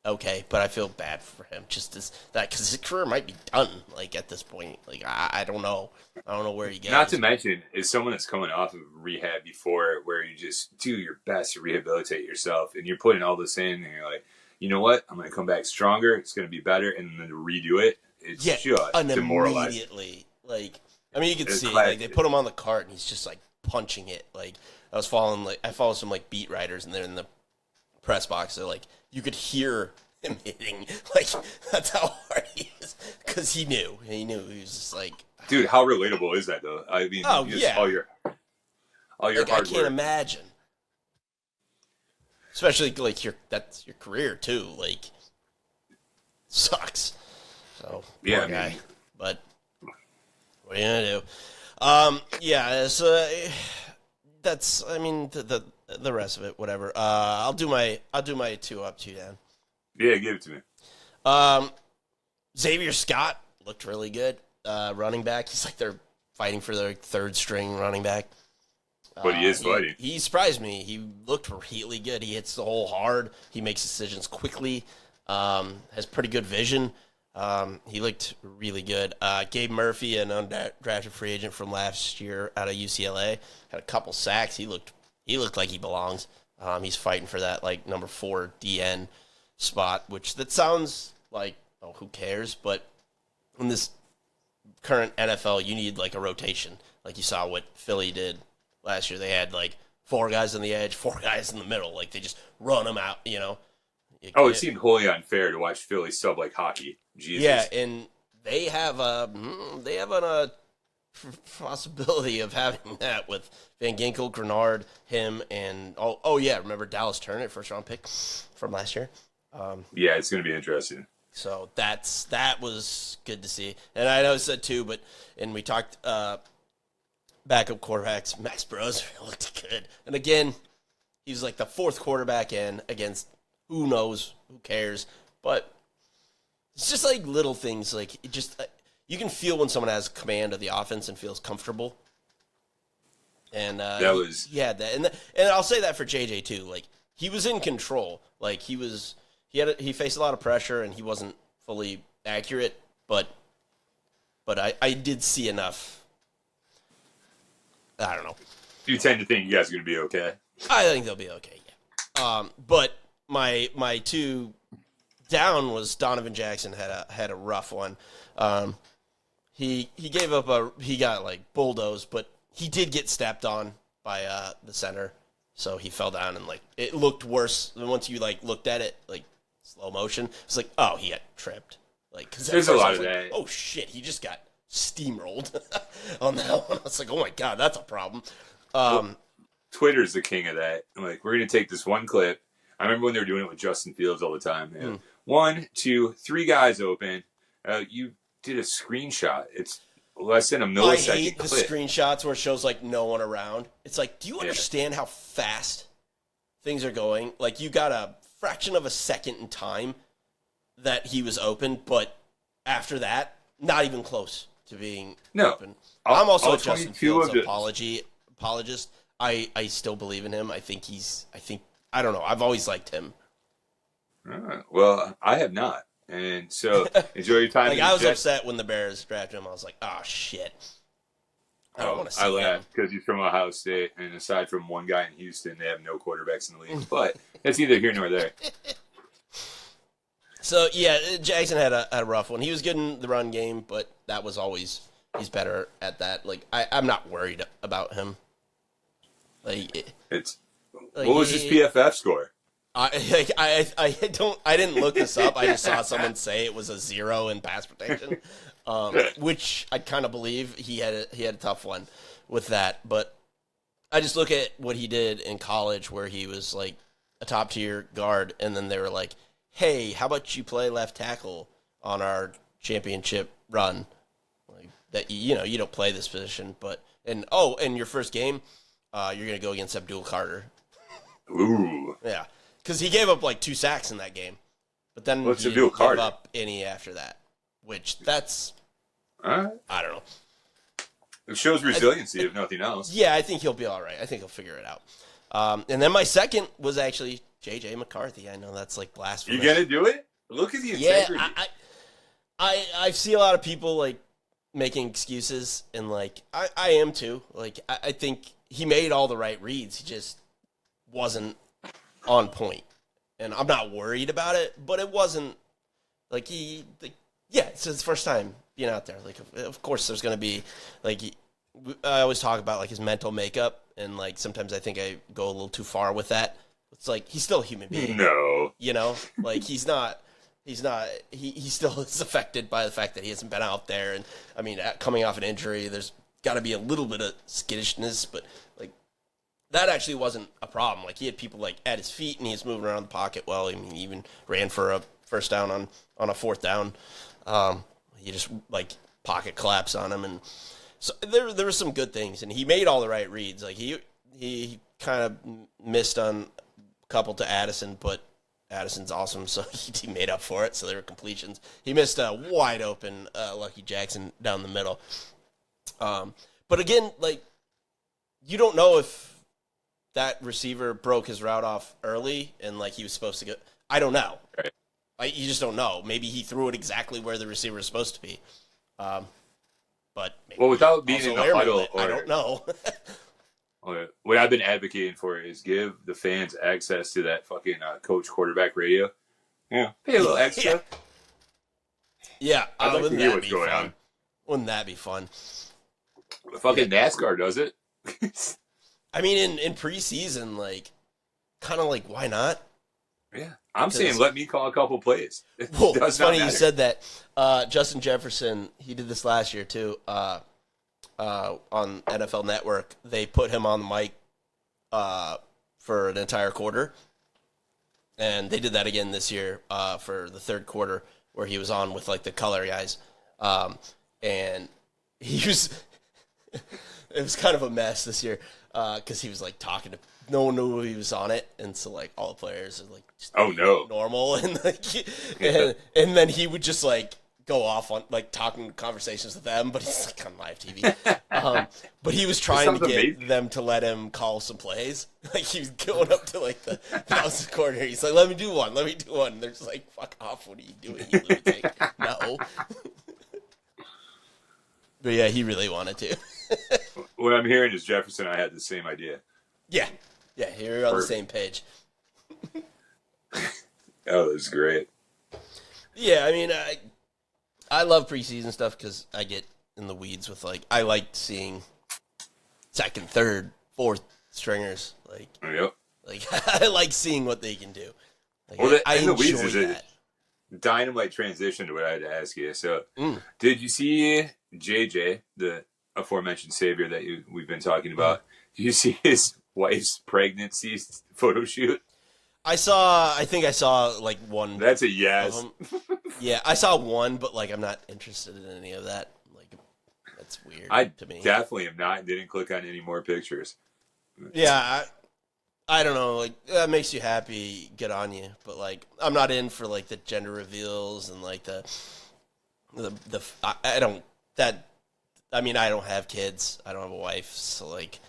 okay, but I feel bad for him just as that because his career might be done. Like at this point, like I don't know, where he goes. Not to mention, is someone that's coming off of rehab before, where you just do your best to rehabilitate yourself, and you're putting all this in, and you're like, you know what, I'm going to come back stronger. It's going to be better, and then to redo it, it's just demoralizing. Immediately. Like I mean, you can It's see classic. like they put him on the cart, and he's just like punching it. Like I follow some like beat writers, and they're in the press box. They're like, you could hear him hitting. Like that's how hard he is because he knew he was just like. Dude, how relatable is that though? I mean, Oh, just yeah. all your Like, I hard can't work. imagine. Especially like that's your career too. Like sucks. So Yeah, poor guy. man. But what are you gonna do? Yeah. So that's. I mean the rest of it. Whatever. I'll do my 2 up, 2 down. Yeah, give it to me. Xavier Scott looked really good. Running back. He's like they're fighting for their 3rd string running back. But he is fighting. He surprised me. He looked really good. He hits the hole hard. He makes decisions quickly. Has pretty good vision. He looked really good. Gabe Murphy, an undrafted free agent from last year out of UCLA, had a couple sacks. He looked like he belongs. He's fighting for that like number 4 DN spot, which that sounds like, oh, who cares? But in this current NFL, you need like a rotation. Like you saw what Philly did last year. They had like 4 guys on the edge, 4 guys in the middle. Like they just run them out, you know. It seemed wholly unfair to watch Philly sub like hockey. Jesus. Yeah, and they have a possibility of having that with Van Ginkel, Grenard, him, and oh yeah, remember Dallas Turner, 1st-round pick from last year. Yeah, it's going to be interesting. So that was good to see, and I know I said too, and we talked backup quarterbacks. Max Bros looked good, and again, he was like the 4th quarterback in against who knows, who cares, but it's just like little things, like it just you can feel when someone has command of the offense and feels comfortable. And and I'll say that for JJ too. Like he was in control. Like he faced a lot of pressure and he wasn't fully accurate, but I did see enough. I don't know. You tend to think you guys are going to be okay. I think they'll be okay. Yeah. But my 2 down was Donovan Jackson had a rough one. He gave up he got like bulldozed, but he did get stepped on by the center, so he fell down and like it looked worse than once you like looked at it like slow motion. It's like, oh, he got tripped. Like cause there's a lot of that. Oh shit, he just got steamrolled on that one. I was like, oh my god, that's a problem. Twitter's the king of that. I'm like, we're gonna take this one clip. I remember when they were doing it with Justin Fields all the time. Yeah. 1, 2, 3 guys open. You did a screenshot. It's less than a millisecond. I hate clip. the screenshots where it shows like no one around. It's like, do you understand how fast things are going? Like you got a fraction of a second in time that he was open, but after that, not even close to being open. I'm also a Justin Fields apologist. I still believe in him. I don't know. I've always liked him. Well, I have not. And so enjoy your time. Like I was upset when the Bears drafted him. I was like, oh shit. I don't want to see him. I laughed because he's from Ohio State, and aside from one guy in Houston, they have no quarterbacks in the league. But that's neither here nor there. So yeah, Jackson had a rough one. He was good in the run game, but that was always he's better at that. Like I'm not worried about him. Like what was his PFF score? I didn't look this up. I just saw someone say it was a 0 in pass protection, which I kind of believe he had a tough one with that. But I just look at what he did in college, where he was like a top tier guard, and then they were like, "Hey, how about you play left tackle on our championship run, like that. You don't play this position, but and your first game, you're gonna go against Abdul Carter. Ooh. Yeah, because he gave up like 2 sacks in that game, but then What's he Abdul didn't give Carter? up any after that, which that's All right. I don't know. It shows resiliency, if nothing else. Yeah, I think he'll be all right. I think he'll figure it out. And then my second was actually J.J. McCarthy. I know that's like blasphemous. You gonna do it? Look at the integrity. Yeah, I see a lot of people like making excuses, and like I am too. Like I think he made all the right reads. He just wasn't on point, and I'm not worried about it. But it wasn't like it's his first time being out there. Like, of course, there's going to be like I always talk about like his mental makeup, and like sometimes I think I go a little too far with that. It's like he's still a human being. No, like he still is affected by the fact that he hasn't been out there, and I mean, coming off an injury, there's got to be a little bit of skittishness, but like that actually wasn't a problem. Like he had people like at his feet, and he was moving around the pocket well. I mean, he even ran for a first down on a 4th down. He just like pocket collapse on him, and so there were some good things, and he made all the right reads. Like he kind of missed on a couple to Addison, but Addison's awesome, so he made up for it. So they were completions. He missed a wide open Lucky Jackson down the middle. But again, like you don't know if that receiver broke his route off early and like he was supposed to go. I don't know. Right. You just don't know. Maybe he threw it exactly where the receiver was supposed to be. But maybe without being in the huddle, I don't know. What I've been advocating for is give the fans access to that fucking coach quarterback radio. Yeah, pay a little extra. Yeah, I'd like to hear what's going fun? on. Wouldn't that be fun? Fucking NASCAR does it. I mean, in preseason, like, kind of like, why not? Yeah, I'm saying let me call a couple plays. Well, it's funny you said that. Justin Jefferson, he did this last year too. On NFL Network, they put him on the mic for an entire quarter, and they did that again this year for the 3rd quarter, where he was on with like the color guys, and he was. It was kind of a mess this year because he was like talking to. No one knew he was on it, and so like all the players are like, just normal, and like, and then he would just like go off on like talking conversations with them, but he's like on live TV. But he was trying to get them to let him call some plays. Like he was going up to like the house corner. He's like, "Let me do one. Let me do one." And they're just like, "Fuck off! What are you doing, you lunatic?" No. But yeah, he really wanted to. What I'm hearing is Jefferson and I had the same idea. Yeah, you're on the same page. Oh, that's great. Yeah, I mean, I love preseason stuff because I get in the weeds with like I like seeing 2nd, 3rd, 4th stringers. Like, yep. Like I like seeing what they can do. Like, well, I in the weeds enjoy is that. A dynamite transition to what I had to ask you. So, did you see JJ, the aforementioned savior that we've been talking about? Did you see his wife's pregnancy photo shoot? I think I saw like one. That's a yes. Yeah, I saw one, but like I'm not interested in any of that. Like that's weird to me. Definitely am not. Didn't click on any more pictures. Yeah, I don't know. Like that makes you happy. Good on you. But like I'm not in for like the gender reveals and like the I don't that. I mean, I don't have kids. I don't have a wife, so like.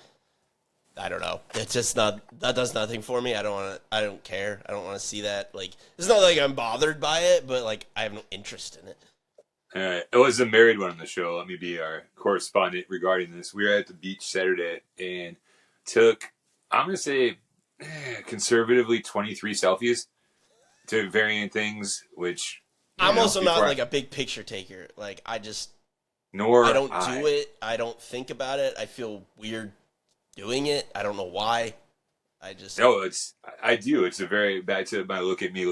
I don't know. It's just not that does nothing for me. I don't care. I don't want to see that. Like it's not like I'm bothered by it, but like I have no interest in it. It was a married one on the show. Let me be our correspondent regarding this. We were at the beach Saturday and took, I'm going to say, conservatively 23 selfies to varying things, which I'm also not like a big picture taker. Like I don't do it. I don't think about it. I feel weird doing it. I don't know why. I do. It's a very back to my look at me.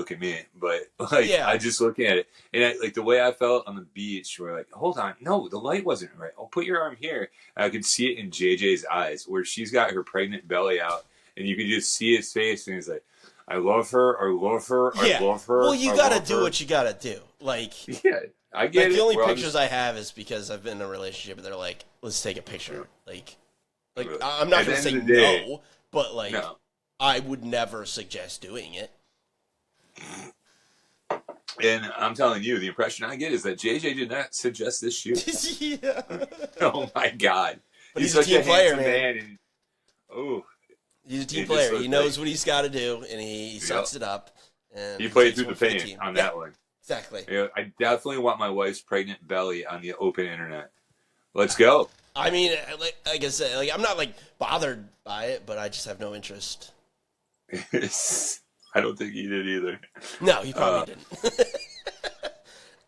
But like, I just look at it and like the way I felt on the beach, where like, hold on, no, the light wasn't right. I'll put your arm here. I could see it in JJ's eyes, where she's got her pregnant belly out, and you can just see his face, and he's like, "I love her. I love her. I love her." Well, you gotta do what you gotta do. Like, yeah, I get it. The only We're all pictures I have is because I've been in a relationship and they're like, let's take a picture. Like I'm not At going the to say end of the day, no, but like, no. I would never suggest doing it. And I'm telling you, the impression I get is that JJ did not suggest this shoot. Yeah. Oh my God. But he's he's a such team player, handsome man. And, oh, He's a team He just player. He looked knows like- what he's got to do, and he sucks it up. And he played takes through the one for pain team. on Yeah, that one. exactly. Yeah, I definitely want my wife's pregnant belly on the open internet. Let's go. I mean, like I said, like I'm not like bothered by it, but I just have no interest. I don't think he did either. No, he probably didn't.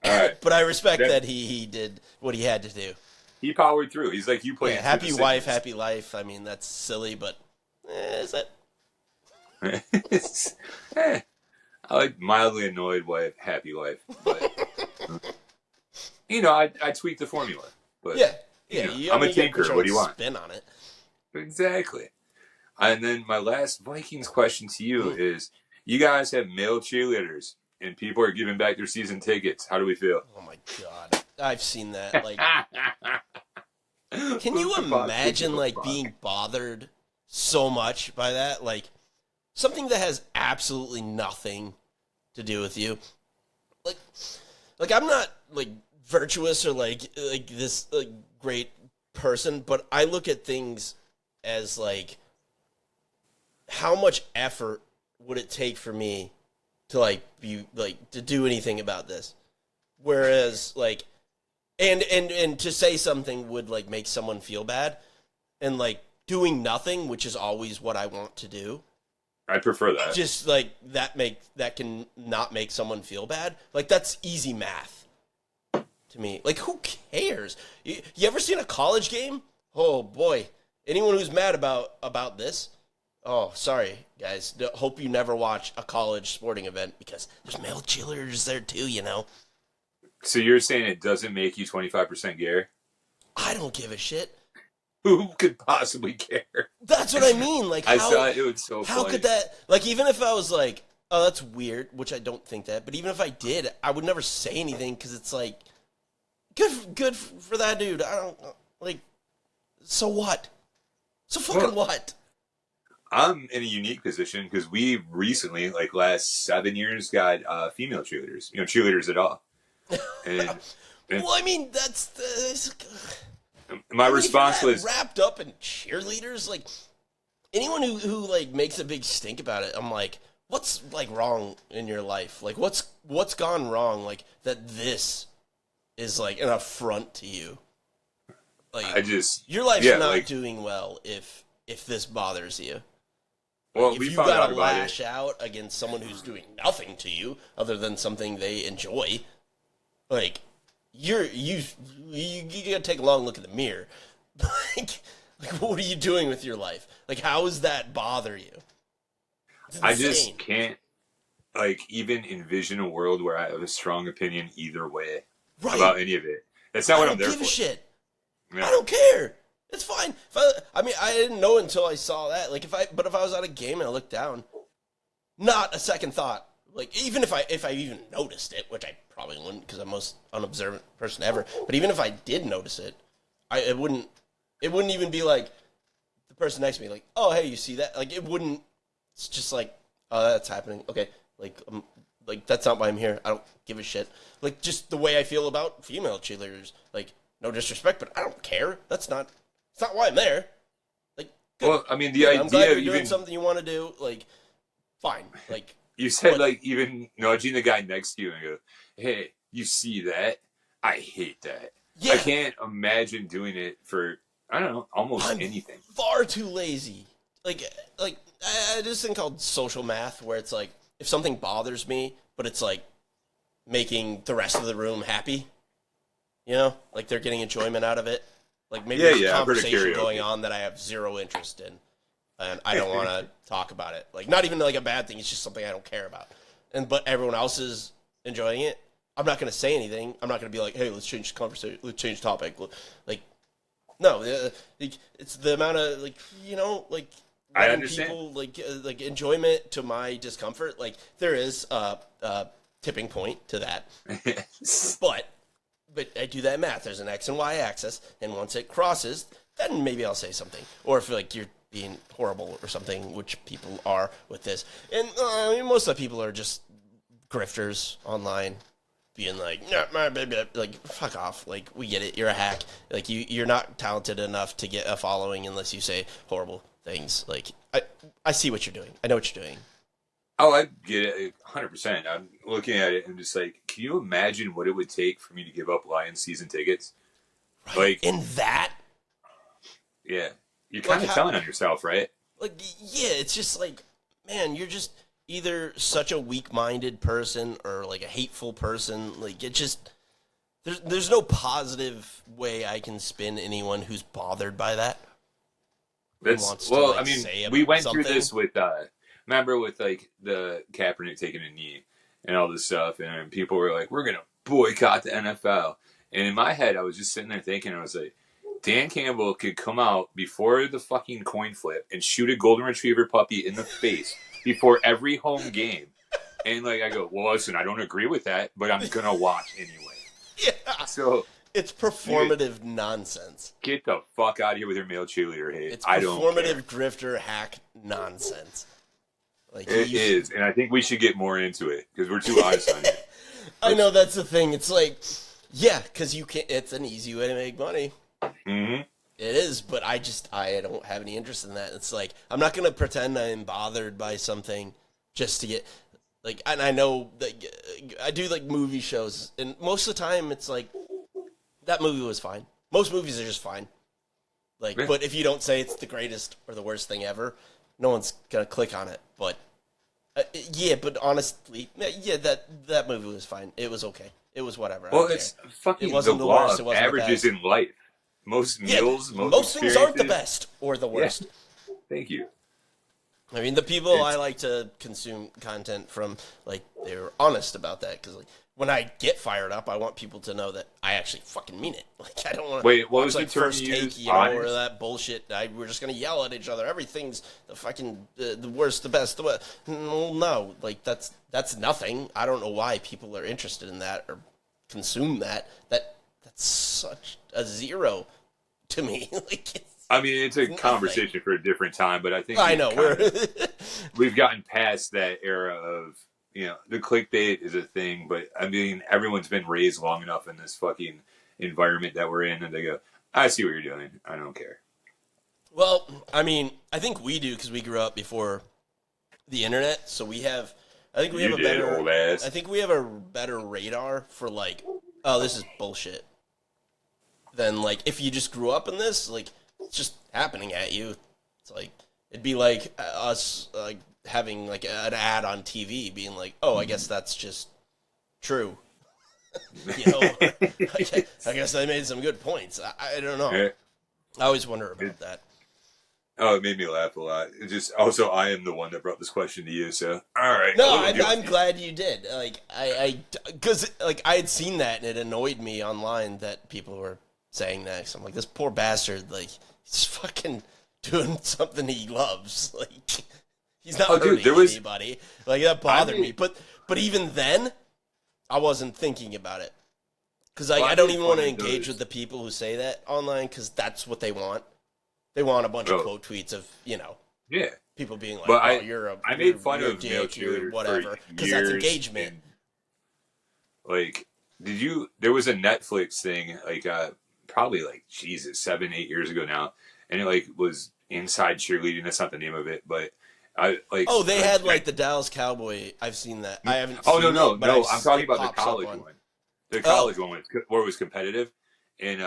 All right. But I respect that he did what he had to do. He powered through. He's like, you played. Yeah, happy wife, happy life. I mean, that's silly, but is it? I like mildly annoyed wife, happy life. But, I tweak the formula. But Yeah. I'm a tinker. What do you want? Spin on it. Exactly. And then my last Vikings question to you is, you guys have male cheerleaders, and people are giving back their season tickets. How do we feel? Oh my god, I've seen that. Like, can you imagine like being bothered so much by that? Like, something that has absolutely nothing to do with you. Like I'm not like virtuous or like this like great person, but I look at things as like, how much effort would it take for me to like be like to do anything about this? Whereas like, and to say something would like make someone feel bad, and like doing nothing, which is always what I want to do. I prefer that. Just like that can not make someone feel bad. Like that's easy math to me. Like who cares? You ever seen a college game? Oh boy, anyone who's mad about this, oh sorry guys. Hope you never watch a college sporting event because there's male cheerleaders there too. You know. So you're saying it doesn't make you 25% gayer? I don't give a shit. Who could possibly care? That's what I mean. Like, I saw it. It was so how funny. could that? Like, even if I was like, "Oh, that's weird," which I don't think that, but even if I did, I would never say anything because it's like, good for that dude. I don't like. So what? So fucking what? I'm in a unique position because we recently, like last 7 years, got female cheerleaders. Cheerleaders at all. And Well, I mean, that's my response if you're that was wrapped up in cheerleaders. Like anyone who like makes a big stink about it, I'm like, what's like wrong in your life? Like what's gone wrong? Like that this is like an affront to you. Like your life's not doing well if this bothers you. Well, if we you found out gotta about lash out against someone who's doing nothing to you other than something they enjoy, like you gotta take a long look in the mirror. like what are you doing with your life? Like how does that bother you? I just can't like even envision a world where I have a strong opinion either way about any of it. That's not what I'm there for. I don't give a shit. Yeah. I don't care. It's fine. I mean, I didn't know until I saw that. Like, if I was at a game and I looked down, not a second thought. Like, even if I even noticed it, which I probably wouldn't because I'm the most unobservant person ever. But even if I did notice it, it wouldn't even be like the person next to me, like, oh, hey, you see that? Like, it wouldn't. It's just like, oh, that's happening. Okay, like that's not why I'm here. I don't give a shit. Like, just the way I feel about female cheerleaders. Like, no disrespect, but I don't care. It's not why I'm there. Like, good. Well, I mean, the idea I'm glad of you're doing even something you want to do. Like, fine. Like, you said, like even nudging the guy next to you and go, "Hey, you see that? I hate that." yeah, I can't imagine doing it for I don't know almost I'm anything. far too lazy. Like I do this thing called social math, where it's like if something bothers me, but it's like making the rest of the room happy. You know, like they're getting enjoyment out of it. Like maybe there's a conversation going on that I have zero interest in, and I don't want to talk about it. Like not even like a bad thing; it's just something I don't care about. But everyone else is enjoying it. I'm not going to say anything. I'm not going to be like, "Hey, let's change the conversation. Let's change the topic." Like, no, it's the amount of like I understand people like enjoyment to my discomfort. Like there is a tipping point to that, but but I do that math. There's an X and Y axis, and once it crosses, then maybe I'll say something. Or if like you're being horrible or something, which people are with this. And I mean, most of the people are just grifters online, being like, nah, nah, blah, blah, like, fuck off. Like, we get it. You're a hack. Like, you're not talented enough to get a following unless you say horrible things. Like, I see what you're doing. I know what you're doing. Oh, I get it 100%. I'm looking at it and just like, can you imagine what it would take for me to give up Lions season tickets? Right? Like, in that? Yeah. You're kind of telling on yourself, right? Like, yeah, it's just like, man, you're just either such a weak-minded person or like a hateful person. Like, it just there's no positive way I can spin anyone who's bothered by that. We went through this with remember with like the Kaepernick taking a knee and all this stuff, and people were like, we're gonna boycott the NFL. And in my head I was just sitting there thinking, I was like, Dan Campbell could come out before the fucking coin flip and shoot a golden retriever puppy in the face before every home game. And like, I go, well, listen, I don't agree with that, but I'm going to watch anyway. Yeah. So it's performative nonsense. Get the fuck out of here with your male cheerleader hate. It's performative grifter hack nonsense. Like, it is. And I think we should get more into it because we're too honest on it. I know that's the thing. It's like, yeah, because it's an easy way to make money. Mm-hmm. It is, but I don't have any interest in that. It's like, I'm not going to pretend I'm bothered by something just to get, like, and I know that I do, like, movie shows, and most of the time it's like, that movie was fine. Most movies are just fine. Like, but if you don't say it's the greatest or the worst thing ever, no one's going to click on it. But, yeah, but honestly, yeah, that movie was fine. It was okay. It was whatever. Well, it's fucking the law of averages in life. Most meals, most things aren't the best or the worst. Yeah. Thank you. I mean, the people I like to consume content from, like, they're honest about that. Because, like, when I get fired up, I want people to know that I actually fucking mean it. Like, I don't want to wait. What was like, the term first you take, used? Or that bullshit. We're just gonna yell at each other. Everything's the fucking the worst, the best. No, like that's nothing. I don't know why people are interested in that or consume that. That's such a zero to me. Like, it's a conversation for a different time, but I think we've gotten past that era of, the clickbait is a thing, but I mean, everyone's been raised long enough in this fucking environment that we're in, and they go, I see what you're doing. I don't care. Well, I mean, I think we do because we grew up before the internet, so we have. I think we have a better radar for like, oh, this is bullshit. Than like if you just grew up in this, like it's just happening at you. It's like it'd be like us like having like an ad on TV, being like, oh, I guess that's just true. I guess they made some good points. I don't know. I always wonder about that. Oh, it made me laugh a lot. It just also I am the one that brought this question to you, so all right. No, I'm glad you did. Like because like I had seen that and it annoyed me online that people were saying that. So I'm like, this poor bastard, like he's fucking doing something he loves. Like he's not hurting anybody. Like that bothered me. But even then, I wasn't thinking about it because I don't even want to engage with the people who say that online because that's what they want. They want a bunch of quote tweets of, people being like, I made fun of male cheerleaders whatever, because that's engagement. Like, there was a Netflix thing, like, probably like, 7-8 years ago now, and it like was Inside Cheerleading, that's not the name of it, but I like. Oh, they had like the Dallas Cowboy, I've seen that. I haven't seen it, but I'm talking about the college one. The college one where it was competitive, and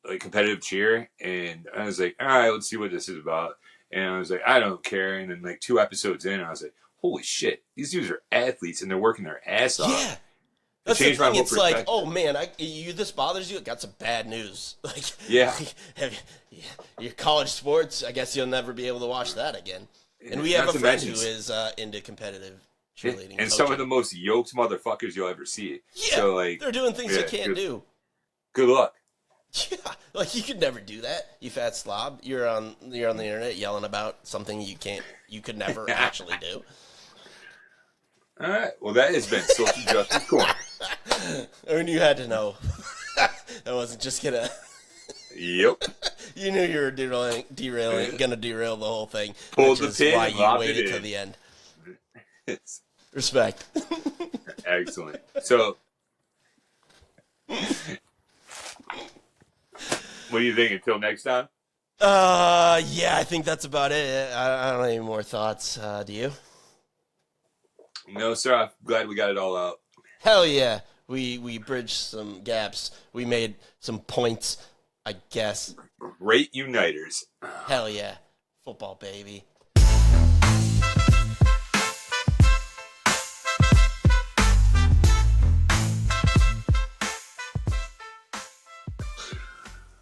like competitive cheer, and I was like, all right, let's see what this is about. And I was like, I don't care. And then like 2 episodes in, I was like, holy shit, these dudes are athletes and they're working their ass off. Yeah, that's the thing. It's like, oh man, this bothers you? I got some bad news. Like, yeah, your college sports. I guess you'll never be able to watch that again. And we have a friend who is into competitive cheerleading, and some of the most yoked motherfuckers you'll ever see. Yeah, so like they're doing things they can't do. Good luck. Yeah, like you could never do that, you fat slob. You're on the internet yelling about something you could never actually do. All right, well that has been Social Justice Corner. I mean, you had to know. I wasn't just gonna. Yep. You knew you were gonna derail the whole thing, Pulled which the is pin why and you lobbed waited it till in. the end. It's Respect. excellent. So, what do you think? Until next time? Yeah, I think that's about it. I don't have any more thoughts. Do you? No, sir. I'm glad we got it all out. Hell yeah. We bridged some gaps. We made some points, I guess. Great uniters. Hell yeah. Football, baby.